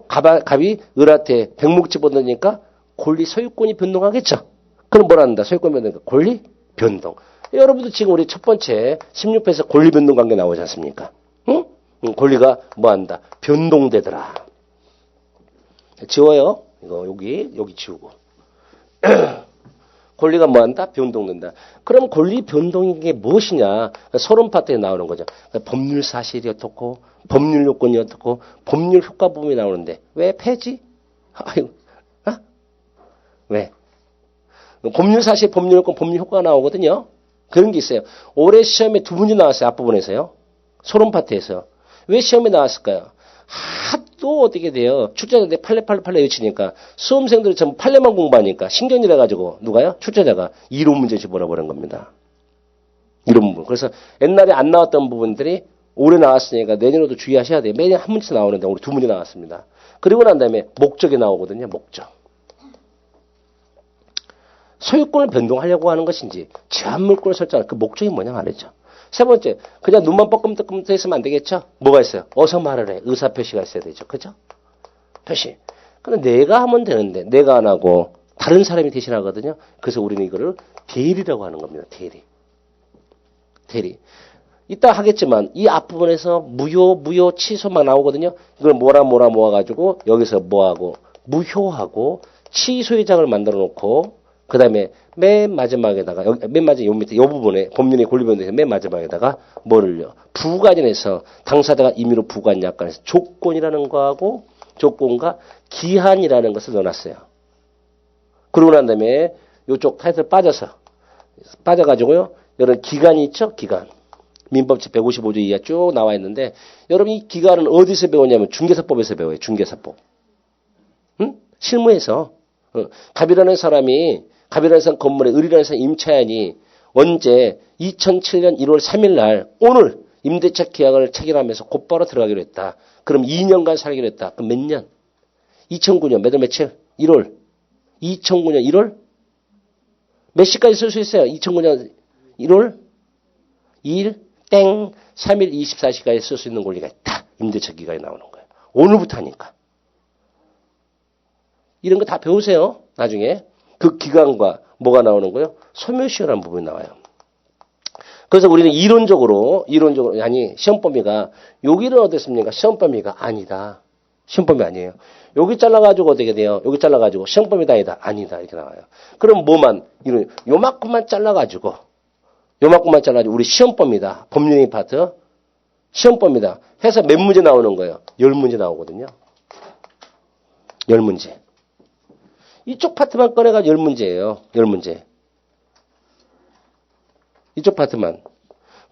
갑이 을한테 백목 집어넣으니까 권리 소유권이 변동하겠죠. 그럼 뭐라 한다? 소유권 변동, 권리 변동. 여러분도 지금 우리 첫 번째 16회에서 권리 변동 관계 나오지 않습니까? 응? 권리가 뭐 한다? 변동되더라. 지워요. 이거 여기 지우고. 권리가 뭐 한다? 변동된다. 그럼 권리 변동인 게 무엇이냐? 서론 파트에 나오는 거죠. 법률 사실이 어떻고, 법률 요건이 어떻고, 법률 효과 부분이 나오는데 왜 폐지? 아이고, 왜? 법률 사실, 법률 요건, 법률 효과가 나오거든요. 그런 게 있어요. 올해 시험에 두 문제 나왔어요. 앞부분에서요. 소론 파트에서. 왜 시험에 나왔을까요? 하도 어떻게 돼요? 출제자인데 팔레 외치니까 수험생들이 전부 팔레만 공부하니까 신경이 돼가지고 누가요? 출제자가 이론 문제 집어넣어버린 겁니다. 이론 부분. 그래서 옛날에 안 나왔던 부분들이 올해 나왔으니까 내년에도 주의하셔야 돼요. 매년 한 문제 나오는데 오늘 두 문제 나왔습니다. 그리고 난 다음에 목적이 나오거든요. 목적. 소유권을 변동하려고 하는 것인지 제한물권을 설정하는 그 목적이 뭐냐 말이죠. 세 번째, 그냥 눈만 뻐끔뻐끔 있으면 안 되겠죠? 뭐가 있어요? 어서 말을 해. 의사표시가 있어야 되죠. 그죠? 표시. 근데 내가 하면 되는데 내가 안 하고 다른 사람이 대신하거든요. 그래서 우리는 이거를 대리라고 하는 겁니다. 대리. 이따 하겠지만 이 앞부분에서 무효, 취소 막 나오거든요. 이걸 모아가지고 여기서 뭐하고 무효하고 취소의 장을 만들어 놓고 그 다음에 맨 마지막에다가 맨 마지막 요 밑에 요 부분에 법률의 권리변동에서 맨 마지막에다가 뭐를요? 부관인에서 당사자가 임의로 부관 약관에서 조건이라는 거하고 조건과 기한이라는 것을 넣어놨어요. 그러고 난 다음에 요쪽 타이틀 빠져가지고요. 여러분 기간이 있죠? 기간. 민법집 155조 이하 쭉 나와 있는데 여러분 이 기간은 어디서 배우냐면 중개사법에서 배워요. 중개사법. 응? 실무에서. 갑이라는 사람 건물에 을이라는 사람 임차인이 언제 2007년 1월 3일 날 오늘 임대차 계약을 체결하면서 곧바로 들어가기로 했다. 그럼 2년간 살기로 했다. 그럼 몇 년? 2009년 몇 월 며칠? 1월. 2009년 1월? 몇 시까지 쓸 수 있어요? 2009년 1월 2일 땡 3일 24시까지 쓸 수 있는 권리가 있다. 임대차 기간이 나오는 거예요. 오늘부터 하니까. 이런 거 다 배우세요. 나중에. 그 기간과 뭐가 나오는 거예요? 소멸시효라는 부분이 나와요. 그래서 우리는 이론적으로 아니 시험 범위가 여기는 어떻습니까? 시험 범위가 아니다. 시험 범위 아니에요. 여기 잘라가지고 어떻게 돼요? 여기 잘라가지고 시험 범위다 아니다 이렇게 나와요. 그럼 뭐만 요만큼만 잘라가지고 우리 시험 범위다. 법률의 파트 시험 범위다. 해서 몇 문제 나오는 거예요? 10문제 나오거든요. 10문제. 이쪽 파트만 꺼내가지고 10문제예요. 10문제. 이쪽 파트만.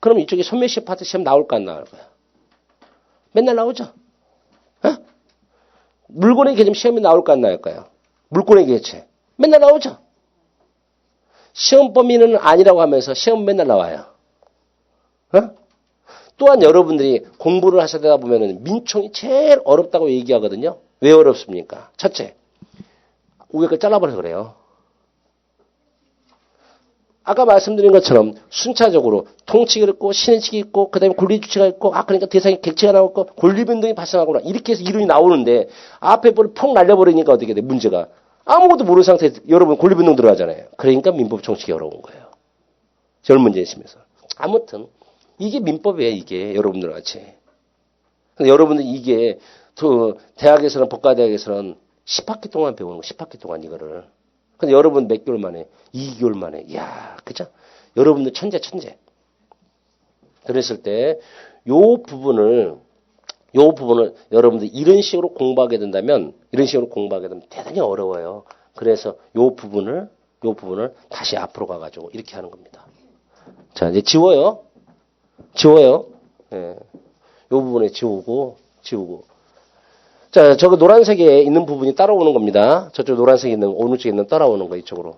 그럼 이쪽에 손매시 파트 시험 나올까 안 나올 거야? 맨날 나오죠? 어? 물권의 개념 시험이 나올까 안 나올까요? 물권의 개체. 맨날 나오죠? 시험 범위는 아니라고 하면서 시험 맨날 나와요. 어? 또한 여러분들이 공부를 하시다 보면은 민총이 제일 어렵다고 얘기하거든요. 왜 어렵습니까? 첫째, 위에 걸 잘라버려서 그래요. 아까 말씀드린 것처럼 순차적으로 통치가 있고 신의칙이 있고 그다음에 권리주체가 있고 그러니까 대상이 객체가 나오고 권리변동이 발생하거나 이렇게 해서 이론이 나오는데 앞에 볼 펑 날려버리니까 어떻게 돼? 문제가 아무것도 모르는 상태에서 여러분 권리변동 들어가잖아요. 그러니까 민법 총칙이 어려운 거예요. 젊은 문제 있으면서. 아무튼 이게 민법이에요. 이게 여러분들 같이. 근데 여러분들 이게 대학에서는 법과대학에서는 10학기 동안 배우는 거 10학기 동안 이거를. 근데 여러분 몇 개월 만에 2개월 만에 이야 그죠? 여러분들 천재. 그랬을 때 요 부분을 여러분들 이런 식으로 공부하게 된다면 대단히 어려워요. 그래서 요 부분을 다시 앞으로 가가지고 이렇게 하는 겁니다. 자 이제 지워요. 예. 요 부분에 지우고. 자, 저거 노란색에 있는 부분이 따라오는 겁니다. 저쪽 노란색에 있는, 오른쪽에 있는 따라오는 거, 이쪽으로.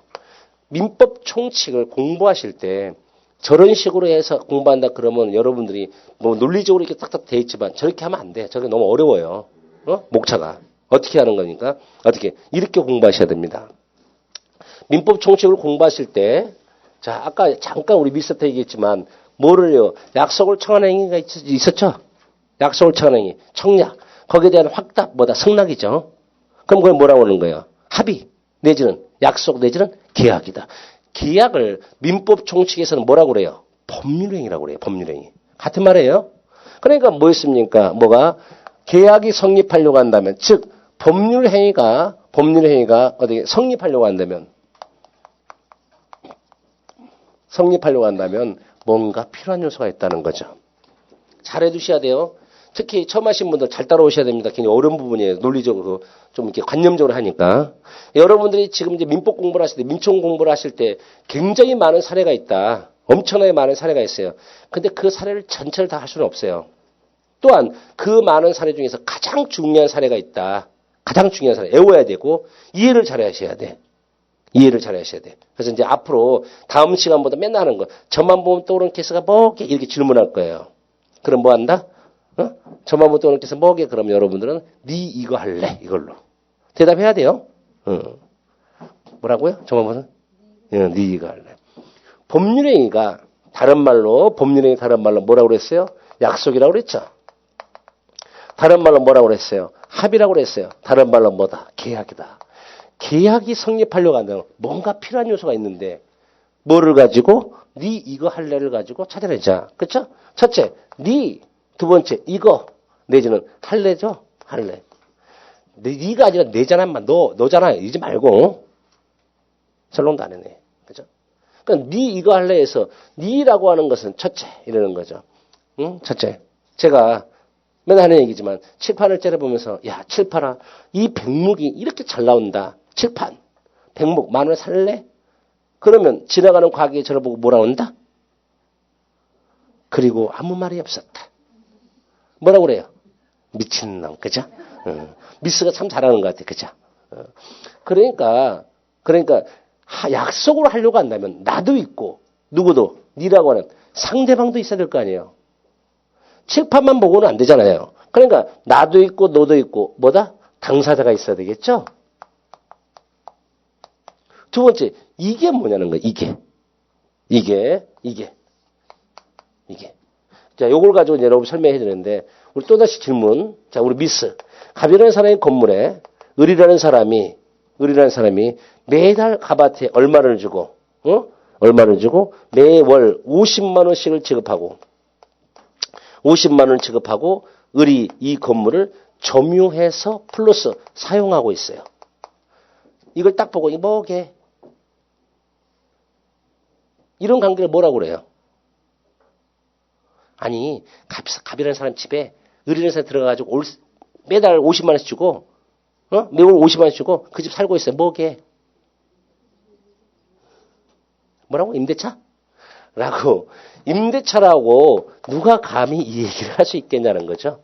민법 총칙을 공부하실 때 저런 식으로 해서 공부한다 그러면 여러분들이 뭐 논리적으로 이렇게 딱딱 돼 있지만 저렇게 하면 안 돼. 저게 너무 어려워요. 목차가. 어떻게 하는 거니까? 이렇게 공부하셔야 됩니다. 민법 총칙을 공부하실 때, 자, 아까 잠깐 우리 미스터 때 얘기했지만, 뭐를요? 약속을 청하는 행위가 있었죠? 약속을 청하는 행위. 청약. 거기에 대한 확답, 승낙이죠. 그럼 그걸 뭐라고 하는 거예요? 합의, 내지는 약속, 내지는 계약이다. 계약을 민법 총칙에서는 뭐라고 그래요? 법률행위라고 그래요. 법률행위. 같은 말이에요. 그러니까 뭐였습니까? 계약이 성립하려고 한다면, 즉 법률행위가 어떻게 성립하려고 한다면 뭔가 필요한 요소가 있다는 거죠. 잘 해두셔야 돼요. 특히 처음 하신 분들 잘 따라오셔야 됩니다. 굉장히 어려운 부분이에요. 논리적으로 좀 이렇게 관념적으로 하니까. 여러분들이 지금 이제 민법 공부를 하실 때, 민총 공부를 하실 때 굉장히 많은 사례가 있다. 엄청나게 많은 사례가 있어요. 근데 그 사례를 전체를 다 할 수는 없어요. 또한 그 많은 사례 중에서 가장 중요한 사례가 있다. 가장 중요한 사례 외워야 되고 이해를 잘 하셔야 돼. 그래서 이제 앞으로 다음 시간보다 맨날 하는 거. 저만 보면 떠오르는 케이스가 뭐게 이렇게 질문할 거예요. 그럼 뭐 한다? 저만 보면 떠오르는 케이스 뭐게? 그럼 여러분들은 네 이거 할래? 이걸로. 대답해야 돼요. 뭐라고요? 저만 보면? 네 이거 할래. 법률행위가 다른 말로 뭐라고 그랬어요? 약속이라고 그랬죠. 다른 말로 뭐라고 그랬어요? 합의라고 그랬어요. 다른 말로 뭐다? 계약이다. 계약이 성립하려고 한다면 뭔가 필요한 요소가 있는데 뭐를 가지고? 네 이거 할래를 가지고 찾아내자. 그렇죠? 첫째, 네. 두 번째, 이거. 내지는 할래죠? 할래. 네가 아니라 내잖아. 너잖아. 이제 말고. 설명도 안 했네. 그죠? 그러니까 네 이거 할래 해서 네라고 하는 것은 첫째 이러는 거죠. 응? 첫째. 제가 맨날 하는 얘기지만 칠판을 째려보면서 야 칠판아 이 백목이 이렇게 잘 나온다. 칠판. 백목 10,000원 살래? 그러면 지나가는 과기에 저를 보고 뭐라 온다? 그리고 아무 말이 없었다. 뭐라고 그래요? 미친놈. 그죠? 미스가 참 잘하는 것 같아. 그죠? 그러니까 약속을 하려고 한다면 나도 있고 누구도 니라고 하는 상대방도 있어야 될 거 아니에요. 칠판만 보고는 안 되잖아요. 그러니까 나도 있고 너도 있고 뭐다? 당사자가 있어야 되겠죠? 두 번째, 이게 뭐냐는 거예요. 이게. 자, 요걸 가지고 이제 여러분 설명해 드리는데 우리 또다시 질문. 자, 우리 미스. 갑이라는 사람의 건물에 을이라는 사람이 매달 갑한테 얼마를 주고 매월 50만 원씩을 지급하고 50만 원을 지급하고 을이 이 건물을 점유해서 플러스 사용하고 있어요. 이걸 딱 보고 뭐게? 이런 관계를 뭐라고 그래요? 아니 갑이라는 사람 집에 을이라는 사람이 들어가가지고 매달 50만 원씩 주고 매월 50만 원씩 주고 그 집 살고 있어요. 뭐게? 뭐라고? 임대차? 라고 임대차라고 누가 감히 이 얘기를 할 수 있겠냐는 거죠.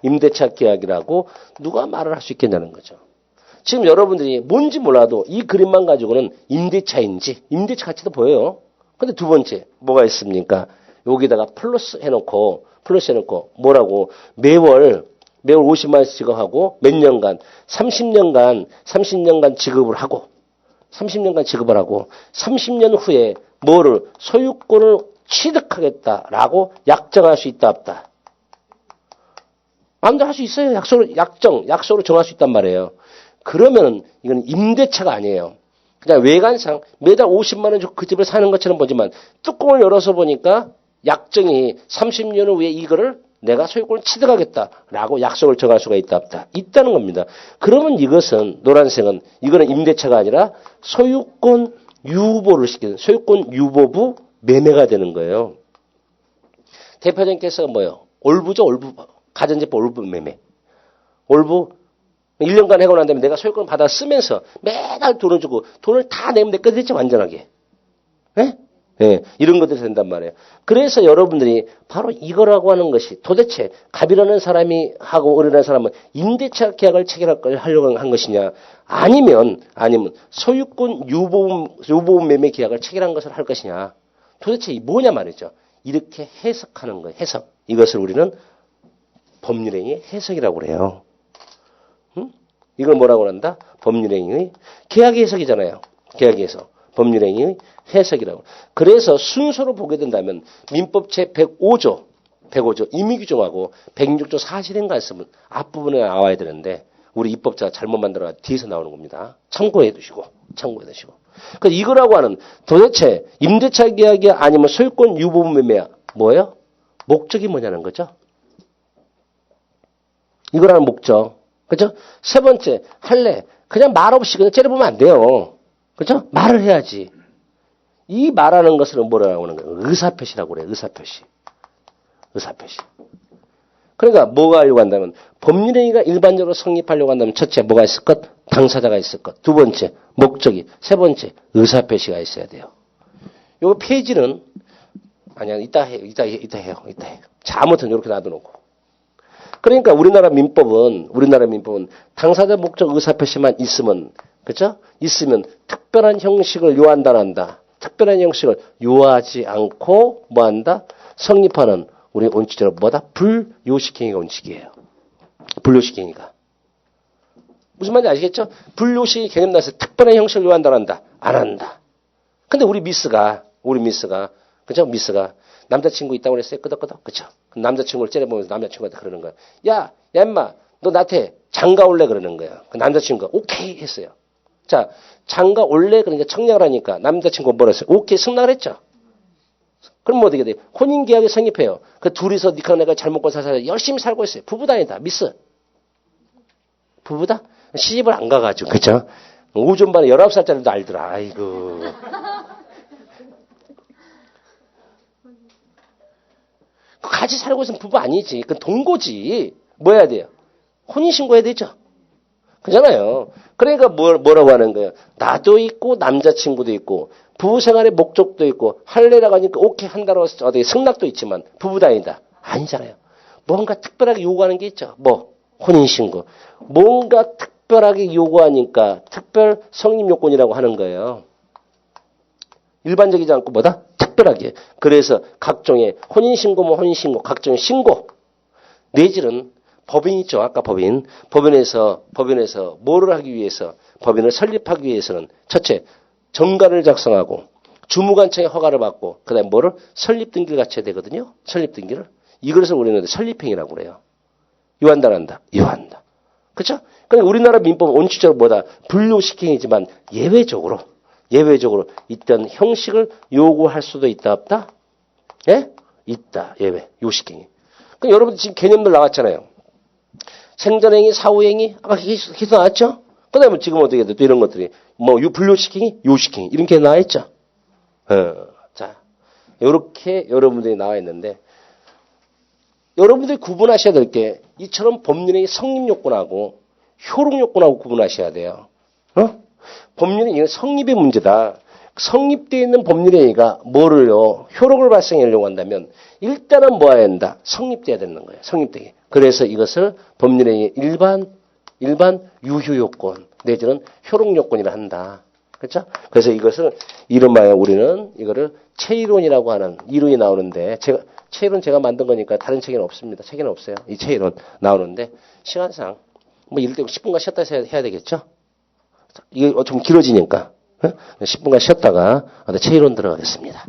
임대차 계약이라고 누가 말을 할 수 있겠냐는 거죠. 지금 여러분들이 뭔지 몰라도 이 그림만 가지고는 임대차인지 임대차 가치도 보여요. 근데 두 번째 뭐가 있습니까? 여기다가 플러스 해놓고 뭐라고 매월 50만 원씩 지급하고 몇 년간 30년간 지급을 하고 30년 후에 뭐를 소유권을 취득하겠다라고 약정할 수 있다 없다. 마음대로 할 수 있어요. 약속으로 정할 수 있단 말이에요. 그러면은 이건 임대차가 아니에요. 그냥 외관상 매달 50만 원 주고 그 집을 사는 것처럼 보지만 뚜껑을 열어서 보니까 약정이 30년 후에 이거를 내가 소유권을 취득하겠다라고 약속을 정할 수가 있다 없다. 있다는 겁니다. 그러면 이것은 노란색은 이거는 임대차가 아니라 소유권 유보를 시키는 소유권 유보부 매매가 되는 거예요. 대표적인 케이스가 뭐예요? 올부죠. 올부. 가전제품 올부 매매. 올부 1년간 해고 난 다음에 내가 소유권 받아 쓰면서 매달 돈을 주고 돈을 다 내면 내 끝이지 완전하게. 네? 네, 이런 것들이 된단 말이에요. 그래서 여러분들이 바로 이거라고 하는 것이 도대체 갑이라는 사람이 하고 을이라는 사람은 임대차 계약을 체결하려고 한 것이냐 아니면 소유권 유보분 매매 계약을 체결한 것을 할 것이냐 도대체 뭐냐 말이죠. 이렇게 해석하는 거예요. 해석. 이것을 우리는 법률행위의 해석이라고 그래요. 응? 이걸 뭐라고 한다? 법률행위의 계약의 해석이잖아요. 계약의 해석. 법률행위의 해석이라고. 그래서 순서로 보게 된다면 민법 제105조 임의규정하고 106조 사실행간 쓰면 앞부분에 나와야 되는데 우리 입법자가 잘못 만들어 뒤에서 나오는 겁니다. 참고해 두시고. 그러니까 이거라고 하는 도대체 임대차 계약이 아니면 소유권 유보분 매매야 뭐예요? 목적이 뭐냐는 거죠. 이거라는 목적. 그죠? 세 번째, 할래. 그냥 말 없이 그냥 째려보면 안 돼요. 그죠? 말을 해야지. 이 말하는 것은 뭐라고 하는 거예요? 의사표시라고 그래요. 의사표시. 그러니까 뭐가 하려고 한다면 법률행위가 일반적으로 성립하려고 한다면 첫째 뭐가 있을 것? 당사자가 있을 것. 두 번째 목적이. 세 번째 의사표시가 있어야 돼요. 요 페이지는 아니야. 이따 해요. 자, 아무튼 이렇게 놔둬놓고. 그러니까 우리나라 민법은 당사자 목적 의사표시만 있으면 그렇죠? 있으면 특별한 형식을 요한다. 특별한 형식을 요하지 않고 뭐한다? 성립하는 우리 원칙적으로 뭐다? 불요식행위가 원칙이에요. 불요식행위가. 무슨 말인지 아시겠죠? 불요식의 개념 나서 특별한 형식을 요한다 안 한다. 근데 우리 미스가 그죠? 미스가 남자친구 있다고 그랬어요. 끄덕끄덕. 그죠? 남자친구를 째려보면서 남자친구한테 그러는 거야. 야 임마 너 나한테 장가 올래 그러는 거야. 그 남자친구가 오케이 했어요. 자, 장가 올래 그러니까 청약을 하니까 남자친구가 뭐라 했어요? 오케이 승낙을 했죠. 그럼 뭐 어떻게 돼요? 혼인계약이 성립해요. 그 둘이서 니가 내가 잘 먹고 살살 열심히 살고 있어요. 부부다 아니다. 미스. 부부다? 시집을 안 가가지고 그죠? 오전반에 19살짜리도 알더라. 아이고. 같이 살고 있으면 부부 아니지. 그건 동거지. 뭐 해야 돼요? 혼인신고해야 되죠. 그잖아요. 그러니까 뭐라고 하는 거예요? 나도 있고 남자친구도 있고 부부생활의 목적도 있고 할래라고 하니까 오케이 한다고 어디 승낙도 있지만 부부다 아니다. 아니잖아요. 뭔가 특별하게 요구하는 게 있죠. 뭐 혼인신고. 뭔가 특별하게 요구하니까 특별 성립 요건이라고 하는 거예요. 일반적이지 않고 뭐다? 특별하게. 그래서 각종의 혼인신고면 혼인신고, 각종의 신고. 내지는 법인 있죠. 아까 법인에서 뭐를 하기 위해서 법인을 설립하기 위해서는 첫째 정가를 작성하고 주무관청의 허가를 받고 그다음에 뭐를 설립등기를 갖춰야 되거든요. 설립등기를. 이것을 우리는 설립행위라고 그래요. 요한다 안 한다. 요한다. 그렇죠? 그러니까 우리나라 민법은 원칙적으로 뭐다? 불요식행위지만 예외적으로 있던 형식을 요구할 수도 있다 없다? 예? 있다. 예외. 요식행위. 그럼 여러분 지금 개념들 나왔잖아요. 생전행위, 사후행위 아까 계속 나왔죠? 그 다음에 지금 어떻게 돼? 또 이런 것들이 뭐 불요식행위, 요식행위 이런 게 나와 있죠? 자, 이렇게 여러분들이 나와 있는데 여러분들이 구분하셔야 될 게 이처럼 법률의 성립요건하고 효력요건하고 구분하셔야 돼요. 법률은 이건 성립의 문제다. 성립되어 있는 법률행위가 뭐를요? 효력을 발생하려고 한다면 일단은 뭐 해야 된다? 성립돼야 되는 거예요. 성립되게. 그래서 이것을 법률행위 일반 유효요건 내지는 효력요건이라 한다. 그렇죠? 그래서 이것을 이름하여 우리는 이거를 체이론이라고 하는 이론이 나오는데 체이론 제가 만든 거니까 다른 책에는 없습니다. 책에는 없어요. 이 체이론 나오는데 시간상 뭐 이럴 때 10분간 쉬었다 해야 되겠죠? 이게 좀 길어지니까 10분간 쉬었다가 체이론 들어가겠습니다.